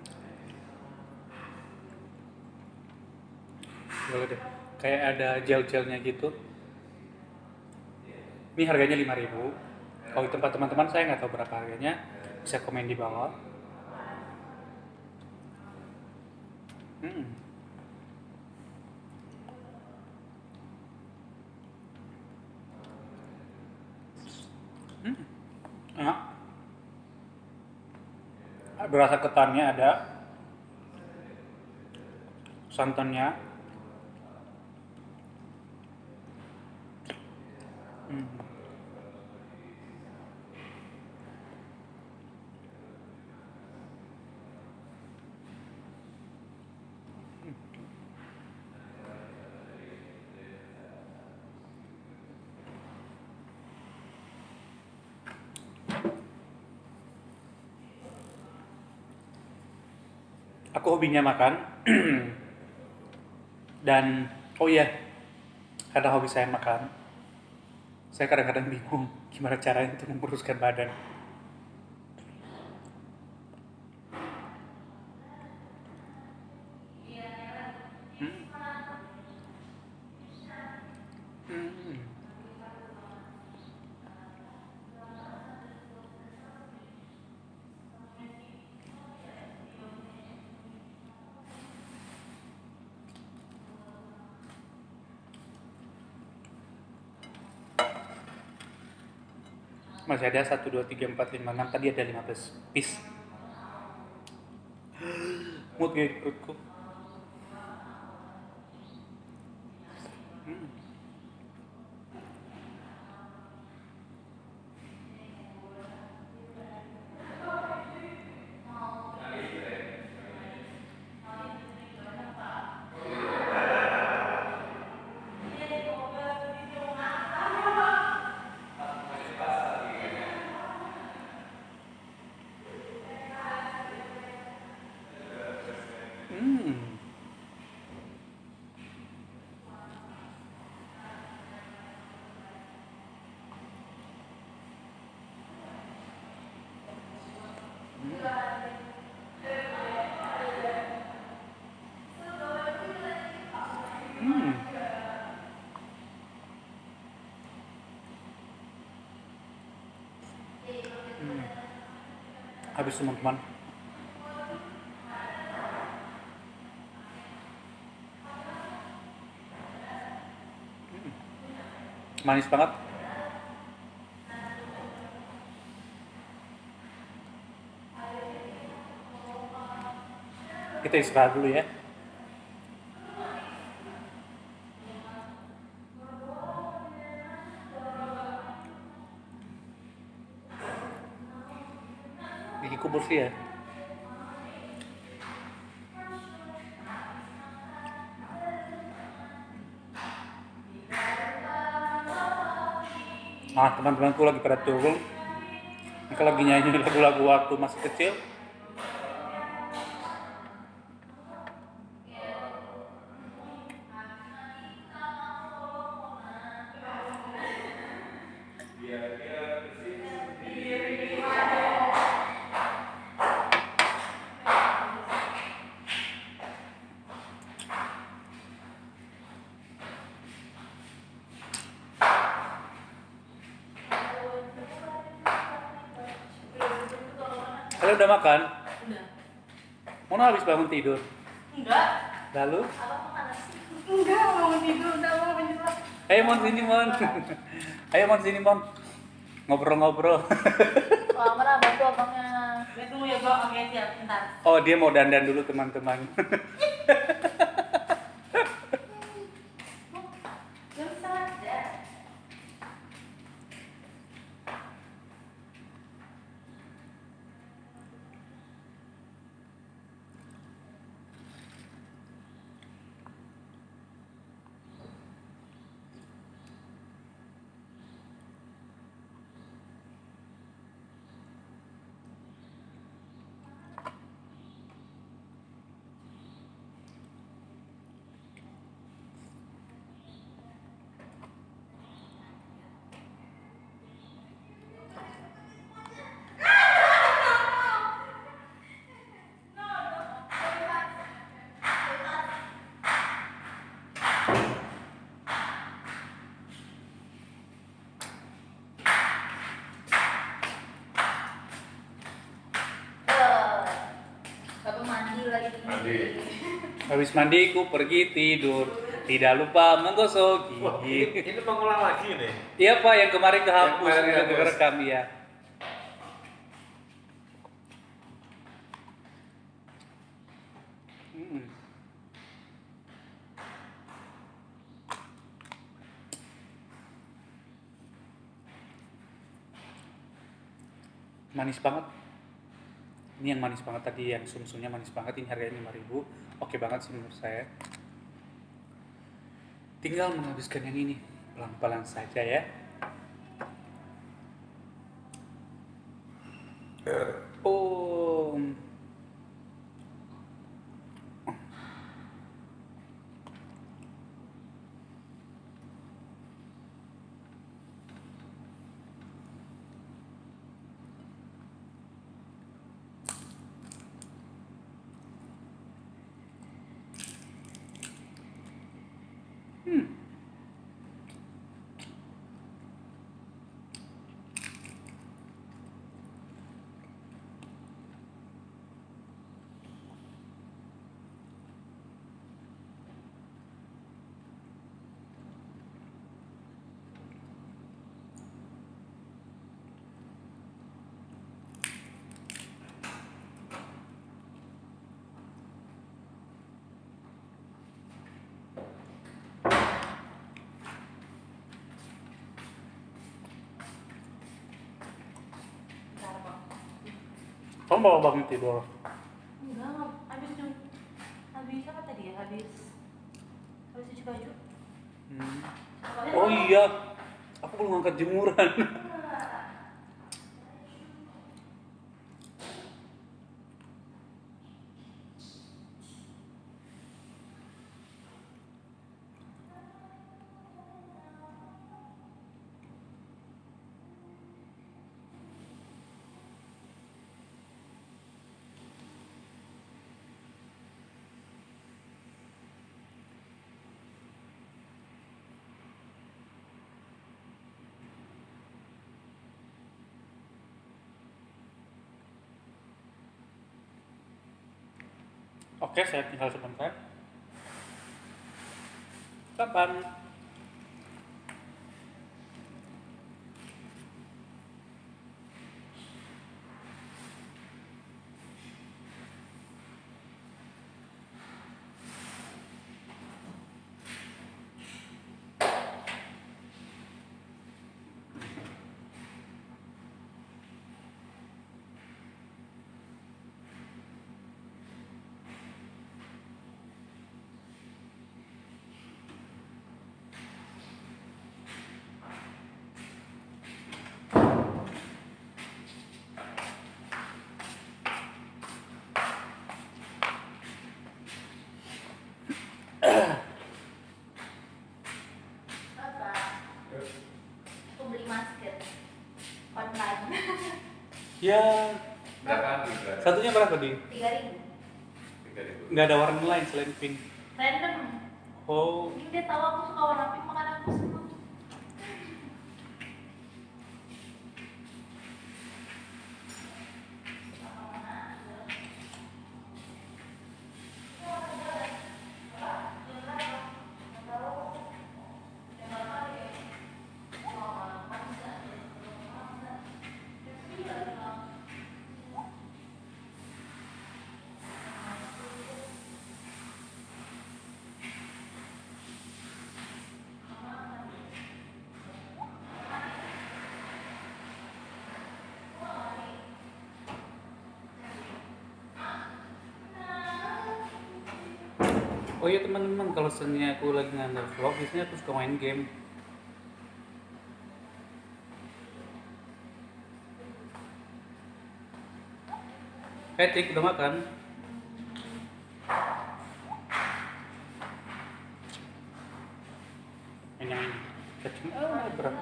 boleh deh. Kayak ada gel-gelnya gitu. Ini harganya 5.000. Kalau di tempat teman-teman saya nggak tahu berapa harganya. Bisa komen di bawah. Hmm. Hmm. Enak. Berasa ketannya ada, santannya. Hmm. Aku hobinya makan. Dan oh iya, karena hobi saya makan, saya kadang-kadang bingung gimana caranya untuk memuruskan badan. Hmm. Hmm. Masih ada 1, 2, 3, 4, 5, 6. Tadi ada 15 piece. Mood kayak di perutku. Hmm. Hmm. Hmm. Hmm. Habis teman-teman. Manis banget. Kita istirahat dulu ya. Gigiku bersih ya. Nah, teman-temanku lagi pada turun. Mereka lagi nyanyi lagu-lagu waktu masih kecil. Kalian udah makan? Udah. Mona habis bangun tidur. Enggak. Lalu? Apa panas? Enggak, mau tidur, udah mau menjelang. Ayo Mon sini Mon. Ayo Mon sini Mon. Ngobrol-ngobrol. Wah, mana bantu abangnya. Ya tunggu ya, Bang. Oke, siap. Bentar. Oh, dia mau dandan dulu teman-teman. Belum saja. Habis mandi ku pergi tidur, tidak lupa menggosok Wah, gigi. ini mengulang lagi nih. Iya Pak, yang kemarin kehapus, Yang kemarin yang kehapus. rekam ya. Manis banget. Ini yang manis banget tadi, yang sumsumnya manis banget. Ini harganya 5.000. Oke banget sih menurut saya. Tinggal menghabiskan yang ini pelan-pelan saja ya. Oh, Bentar, Bang. kamu bawa bangun tidur. Enggak, habis apa tadi ya? Habis cuci baju. Oh iya, aku belum angkat jemuran. Oke, saya tinggal sebentar. Kapan? Bapak, aku beli masker online. Ya, Berapa juga? satunya berapa di? 3.000. 3.000. Nggak ada warna lain selain pink. Random. Oh, Mungkin dia tahu aku suka warna pink, makanya aku sebut. oh iya teman-teman, kalau seandainya aku lagi ngantar vlog, biasanya aku suka main game. Patrick, udah makan? Yang ini. Cacing, berat.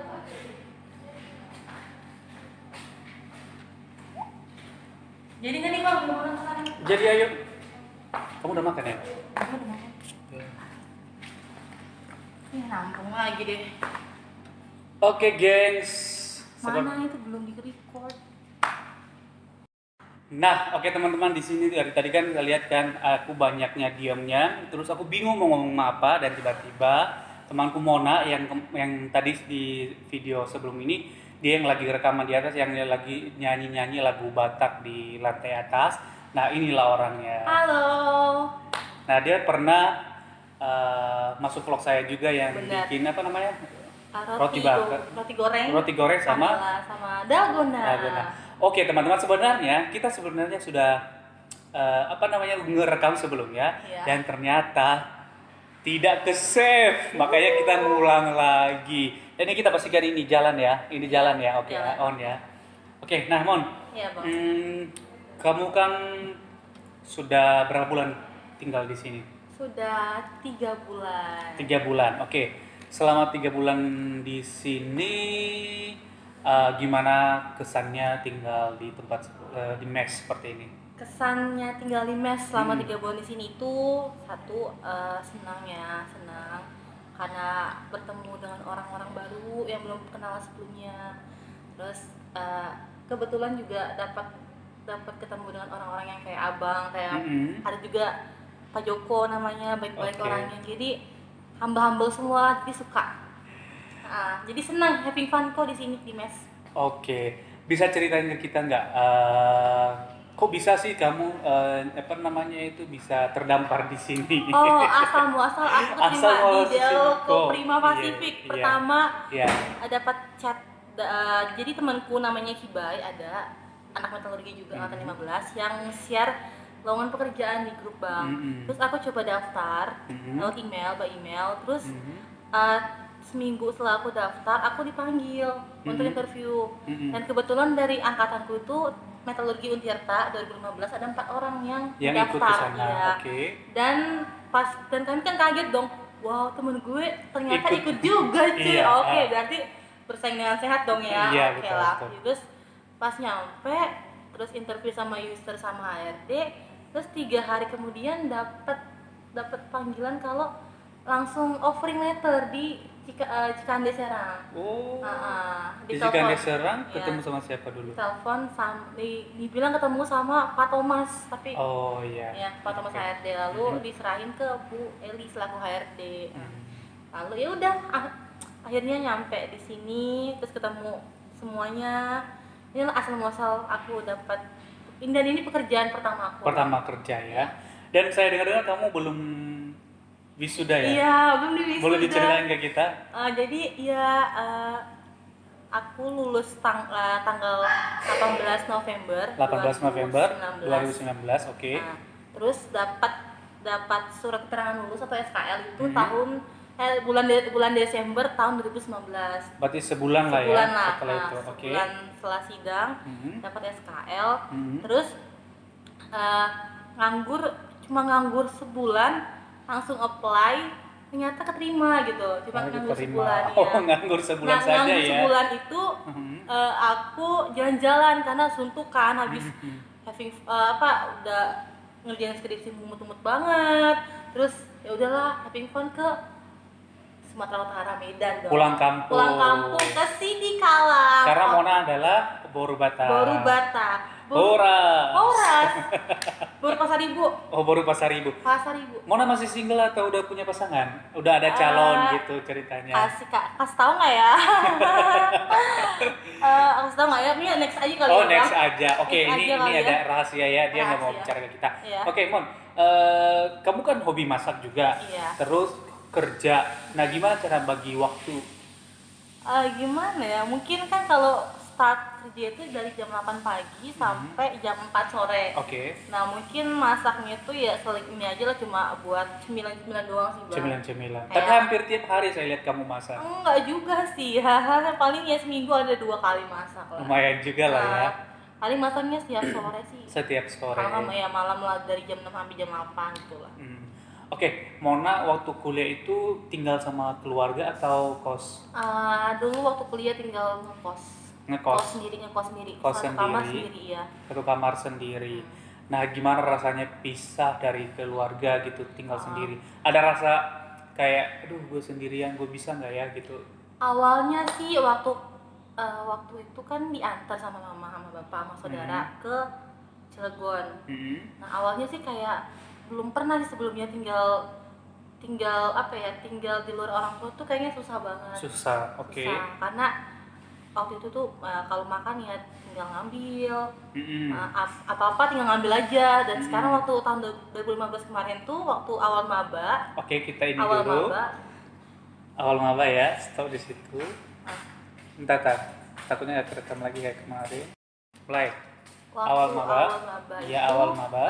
Jadi nggak nih bang, mau makan? Jadi ayo. Kamu udah makan ya? Aku udah makan. Ini nampung lagi deh. Oke, gengs. Mana itu belum di record? Nah, oke teman-teman, di sini dari tadi kan kita lihat kan aku banyaknya diamnya, terus aku bingung mau ngomong apa dan tiba-tiba temanku Mona yang tadi di video sebelum ini dia yang lagi rekaman di atas, yang lagi nyanyi-nyanyi lagu Batak di lantai atas. Nah, inilah orangnya. Halo. Nah, dia pernah masuk vlog saya juga yang Benar. bikin apa namanya? Roti Roti goreng sama dalgona. dalgona. Oke teman-teman, kita sebenarnya sudah ngerekam sebelumnya Iya. dan ternyata tidak ke save, makanya kita ngulang lagi. Dan ini kita pastikan ini jalan ya, oke, Jalan. on ya. Oke, nah Mon, Iya, Bang. kamu kan sudah berapa bulan tinggal di sini? Sudah 3 bulan. 3 bulan, oke. Selama 3 bulan di sini, gimana kesannya tinggal di tempat di mes seperti ini? Kesannya tinggal di mes selama 3 bulan di sini itu satu, senang karena bertemu dengan orang-orang baru yang belum kenal sebelumnya. Terus kebetulan juga dapat ketemu dengan orang-orang yang kayak abang, kayak ada juga Pak Joko namanya, baik-baik Oke. orangnya. Jadi humble semua, jadi suka. Jadi senang, having fun kok di sini di mes. Oke, bisa ceritain ke kita nggak? Kok bisa sih kamu bisa terdampar di sini? Oh, asal aku Asal terima di muasal Delco sini. Prima Iya, Pacific. iya. Pertama Iya. dapat chat, jadi temanku namanya Kibai, ada anak metalurgi juga angkatan 15 yang share lowongan pekerjaan di grup Bang. Terus aku coba daftar lewat by email. Terus seminggu setelah aku daftar, aku dipanggil untuk interview. Dan kebetulan dari angkatanku itu metalurgi Untirta 2015 ada 4 orang yang ikut ke daftar. sana. Iya. Oke. Dan kami kan kaget dong. Wow, temen gue ternyata Ikut. ikut juga cuy. Iya, Oke, berarti bersaing dengan sehat dong ya. Iya, Oke betul, lah. betul. Terus pas nyampe, terus interview sama user sama HRD, terus 3 hari kemudian dapat panggilan kalau langsung offering letter di Cikande Serang. Oh. Di Ditelepon. Cikande Serang Iya. ketemu sama siapa dulu? Telepon dibilang ketemu sama Pak Thomas, tapi Oh iya. ya Pak Thomas Oke. HRD, lalu diserahin ke Bu Eli selaku HRD. Hmm. Lalu ya udah akhirnya nyampe di sini, terus ketemu semuanya. Inilah asal muasal aku dapat, dan ini pekerjaan pertama aku. Pertama kerja ya. Dan saya dengar-dengar kamu belum wisuda ya? Iya, belum diwisuda. Boleh diceritain ke kita? Jadi ya aku lulus tanggal 18 November 18 November 2019. 2019, oke. Nah, terus dapat surat keterangan lulus atau SKL itu bulan Desember tahun 2019. Berarti sebulan lah ya Sebulan lah. setelah itu, oke. Sebulan setelah sidang dapat SKL. Terus cuma nganggur sebulan, langsung apply, ternyata keterima gitu. Cuma nganggur Keterima. sebulan Oh, ya. nganggur sebulan saja nganggur ya. sebulan itu aku jalan-jalan karena suntuk kan, habis udah ngerjain skripsi mumut-mumut banget. Terus ya udahlah, having fun ke Sumatera Utara, Medan dong. Pulang kampung. Ke Sidikalang. Karena Mona adalah Boru Batak. Boras. Boru Pasaribu. Oh, Boru Pasaribu. Mona masih single atau udah punya pasangan? Udah ada calon gitu ceritanya. Kasih tahu nggak ya? Kasih tahu nggak ya? Ini next aja kali ya. Oh, next aja. Oke, Next ini aja kali ada ya. rahasia ya. Dia nggak mau Rahasia. bicara ke kita. Iya. Oke, Mon. Kamu kan hobi masak juga. Iya. Terus kerja. Nah, gimana cara bagi waktu? Gimana ya? Mungkin kan kalau start kerja itu dari jam 8 pagi sampai jam 4 sore. Oke. Nah, mungkin masaknya tuh ya seling ini aja lah, cuma buat cemilan-cemilan doang sih, Bang. Cemilan-cemilan. Kayak- Tapi hampir tiap hari saya lihat kamu masak. Enggak juga sih. Paling ya seminggu ada 2 kali masak lah. Lumayan juga lah ya. Paling masaknya setiap sore sih. Setiap sore. Malam ya, malam lah dari jam 6 sampai jam 8 gitu lah. Oke, Mona waktu kuliah itu tinggal sama keluarga atau kos? Dulu waktu kuliah tinggal ngekos sendiri. Kos Satu kamar sendiri. sendiri ya. Satu kamar sendiri. Nah, gimana rasanya pisah dari keluarga gitu, tinggal sendiri? Ada rasa kayak, aduh gue sendirian, gue bisa nggak ya gitu? Awalnya sih waktu itu kan diantar sama mama, sama bapak, sama saudara ke Cilegon. Mm-mm. Nah awalnya sih kayak belum pernah sih sebelumnya tinggal tinggal di luar orang tua tuh kayaknya susah banget. Susah, oke. Susah karena waktu itu tuh kalau makan ya tinggal ngambil, Mm-mm. apa-apa tinggal ngambil aja. Dan Mm-mm. sekarang waktu tahun 2015 kemarin tuh waktu awal maba, Oke, kita ini awal dulu. maba, Awal maba ya, stop di situ. ah, Entar, takutnya nggak kerekam lagi kayak kemarin. Mulai. waktu Awal maba. Iya, itu, awal maba.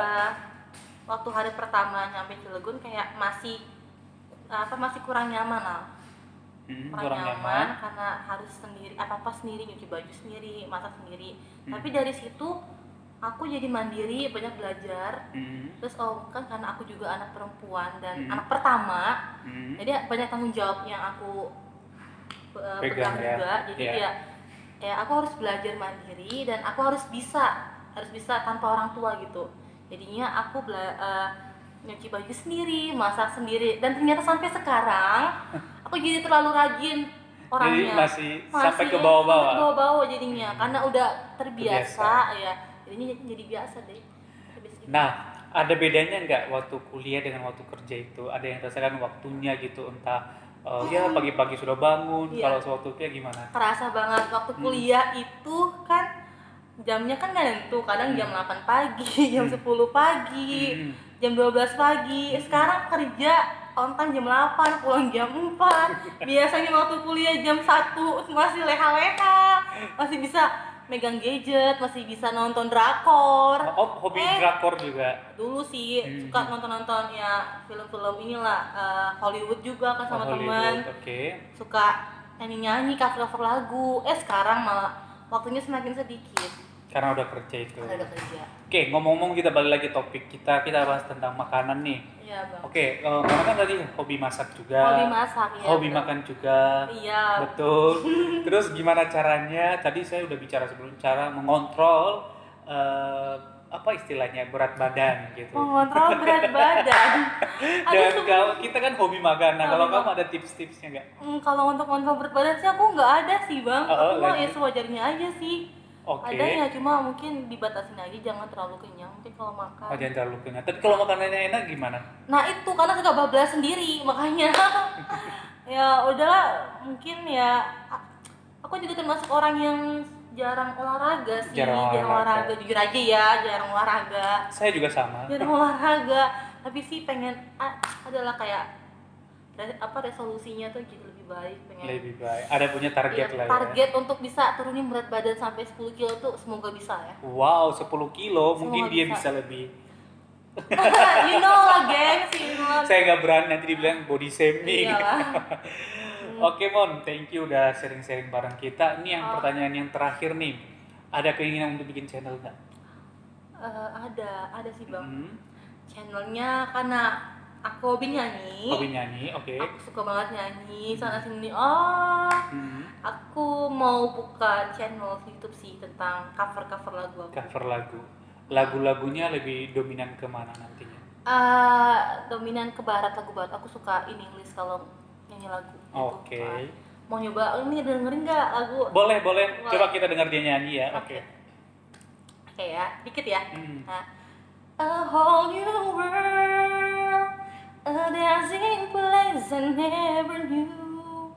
waktu hari pertama nyampe Cilegon kayak masih kurang nyaman lah. Kurang nyaman. Karena harus sendiri, apa sendiri, nyuci baju sendiri, masak sendiri. Hmm. Tapi dari situ aku jadi mandiri, banyak belajar. Hmm. Terus kan karena aku juga anak perempuan dan Hmm. anak pertama, Hmm. jadi banyak tanggung jawab yang aku Pegang pegang ya. juga. Jadi Iya. ya aku harus belajar mandiri dan aku harus bisa tanpa orang tua gitu. Jadinya aku nyuci baju sendiri, masak sendiri, dan ternyata sampai sekarang aku jadi terlalu rajin orangnya. Jadi masih sampai ke bawah-bawah. Sampai ke bawah-bawah jadinya, karena udah terbiasa ya. Jadinya jadi biasa deh. Terbiasa gitu. Nah, ada bedanya nggak waktu kuliah dengan waktu kerja itu? Ada yang rasakan waktunya gitu, entah ya pagi-pagi sudah bangun, Iya. kalau sewaktu kuliah gimana? Kerasa banget waktu kuliah itu kan jamnya kan nggak nentu, kadang jam 8 pagi, jam 10 pagi, jam 12 pagi. Sekarang kerja on time jam 8, pulang jam 4. Biasanya waktu kuliah jam 1 masih leha-leha, masih bisa megang gadget, masih bisa nonton drakor. Oh, hobi drakor juga. Dulu sih suka nonton-nonton ya film-film inilah, Hollywood juga kan sama teman. Oke. Suka nyanyi-nyanyi, cover-cover lagu. Sekarang malah waktunya semakin sedikit Karena udah kerja itu. karena udah kerja. Oke, ngomong-ngomong kita balik lagi topik kita bahas tentang makanan nih. Iya bang. Oke, karena kan tadi hobi masak juga. Hobi masak ya. Hobi makan juga. Iya. Betul. Terus gimana caranya? Tadi saya udah bicara sebelum, cara mengontrol apa istilahnya, berat badan gitu. Mengontrol berat badan. Dan kalau kita kan hobi makan. Nah, kalau kamu ada tips-tipsnya nggak? Kalau untuk kontrol berat badan sih aku nggak ada sih bang. Aku mah lagi. ya sewajarnya aja sih. Oke. Ada ya, cuma mungkin dibatasin aja, jangan terlalu kenyang mungkin kalau makan. Oh, jangan terlalu kenyang. Tapi kalau makanannya enak gimana? Nah itu karena suka bablas sendiri makanya. Ya udahlah, mungkin ya aku juga termasuk orang yang jarang olahraga sih. Jarang olahraga. Jujur aja ya, jarang olahraga. Saya juga sama. Jarang olahraga, tapi sih pengen adalah kayak resolusinya tuh gitu lebih baik, pengen Lebih baik. Ada punya target ya, lah ya. target untuk bisa turunin berat badan sampai 10 kilo tuh semoga bisa ya. Wow, 10 kilo. Mungkin Semoga dia bisa. bisa lebih. You know lah gengs, you know. Saya nggak berani nanti dibilang body shaming. Iyalah. Oke Mon, thank you udah sharing-sharing bareng kita. Ini yang pertanyaan yang terakhir nih. Ada keinginan untuk bikin channel nggak? Ada sih bang. Hmm. Channelnya karena aku hobi nyanyi. Hobi nyanyi, oke. Aku suka banget nyanyi sana sini. Hmm. Aku mau buka channel YouTube sih tentang cover lagu aku. Cover lagu. Lagu-lagunya lebih dominan kemana nantinya? Dominan ke barat, lagu barat. Aku suka in English kalau nyanyi lagu. Gitu. Oke. Mau nyoba ini dengerin nggak lagu? Boleh. Coba kita dengar dia nyanyi ya. Oke. Oke ya, dikit ya. Hmm. Nah, a whole new world, a dancing place I never knew.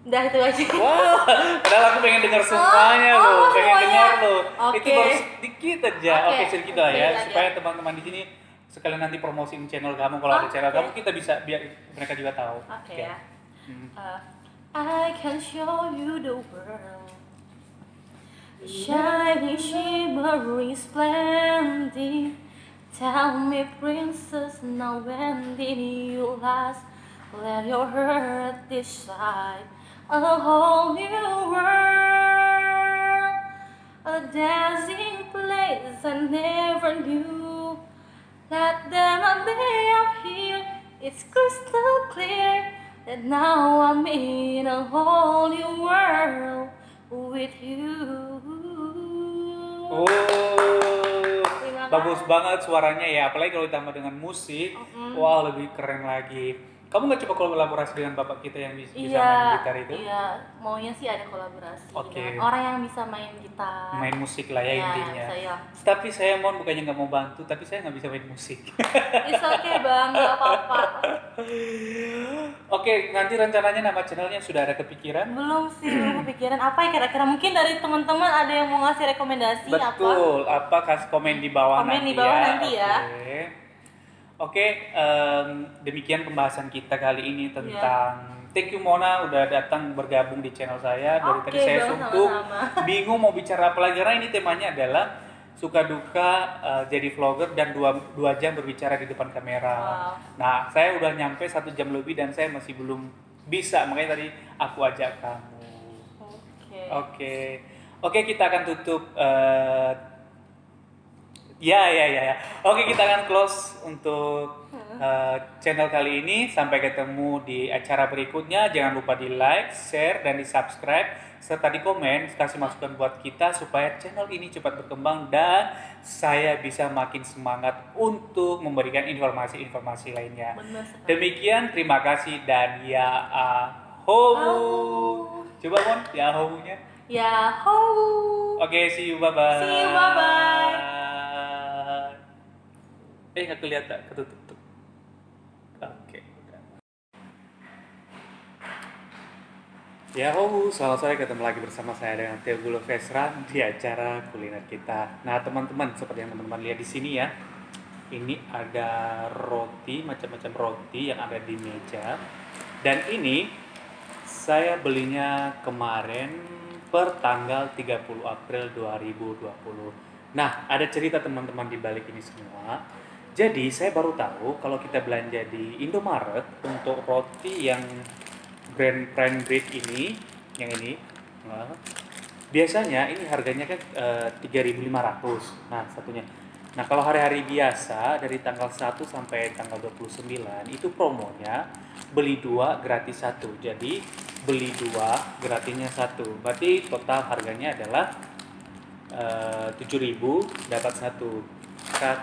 Udah itu aja. Wah, padahal aku pengen dengar semuanya loh, pengen semuanya. dengar loh. Oke. Itu baru sedikit aja. Oke, sedikit lah ya, sedikit aja. supaya teman-teman di sini sekalian nanti promosiin channel kamu. Kalau ada channel Oke. kamu, kita bisa biar mereka juga tahu. Oke ya. Hmm. I can show you the world, shining, shimmering, splendid. Tell me, princess, now when did you last let your heart decide? A whole new world, a dancing place I never knew. Let them lay up here, it's crystal clear that now I'm in a whole new world with you. Oh, Terima bagus kasih. banget suaranya ya, apalagi kalau ditambah dengan musik, wah lebih keren lagi. Kamu nggak coba kolaborasi dengan bapak kita yang bisa Iya, main gitar itu? iya, maunya sih ada kolaborasi Oke. dengan orang yang bisa main gitar. Main musik lah ya Iya, intinya. saya. Tapi saya mau bukannya nggak mau bantu, tapi saya nggak bisa main musik. It's okay bang, nggak apa-apa. Oke, nanti rencananya nama channelnya sudah ada kepikiran? Belum sih, belum kepikiran apa ya kira-kira. Mungkin dari teman-teman ada yang mau ngasih rekomendasi apa? Betul, apa kasih komen di bawah Komen nanti di bawah ya. nanti ya. Oke, demikian pembahasan kita kali ini tentang thank you Mona udah datang bergabung di channel saya. Dari Oke, tadi saya Bang, suntuk, sama-sama. bingung mau bicara apa lagi karena ini temanya adalah suka duka jadi vlogger dan 2 jam berbicara di depan kamera. Wow. Nah, saya udah nyampe 1 jam lebih dan saya masih belum bisa, makanya tadi aku ajak kamu. Oke. Oke, kita akan tutup. Ya. Oke, kita akan close untuk channel kali ini. Sampai ketemu di acara berikutnya. Jangan lupa di like, share, dan di subscribe serta di komen kasih masukan buat kita supaya channel ini cepat berkembang dan saya bisa makin semangat untuk memberikan informasi-informasi lainnya. Benar sekali. Demikian, terima kasih dan ya Yahoo. Coba Mon, ya homunya. Yahoo. Oke, see you, bye-bye. See you, bye-bye. Nggak kelihatan, ketutup tuh. Oke, udah. Yahoo, selamat sore, ketemu lagi bersama saya dengan Tegulo Vesran di acara kuliner kita. Nah, teman-teman, seperti yang teman-teman lihat di sini ya. Ini ada roti, macam-macam roti yang ada di meja. Dan ini saya belinya kemarin per tanggal 30 April 2020. Nah, ada cerita teman-teman di balik ini semua. Jadi, saya baru tahu kalau kita belanja di Indomaret untuk roti yang brand prime breed ini, yang ini, nah, biasanya ini harganya kan 3.500. Nah, satunya. Nah, kalau hari-hari biasa dari tanggal 1 sampai tanggal 29 itu promonya beli 2 gratis 1. Jadi beli 2 gratisnya 1. Berarti total harganya adalah 7.000 dapat 1. Cut,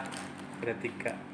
ada 3.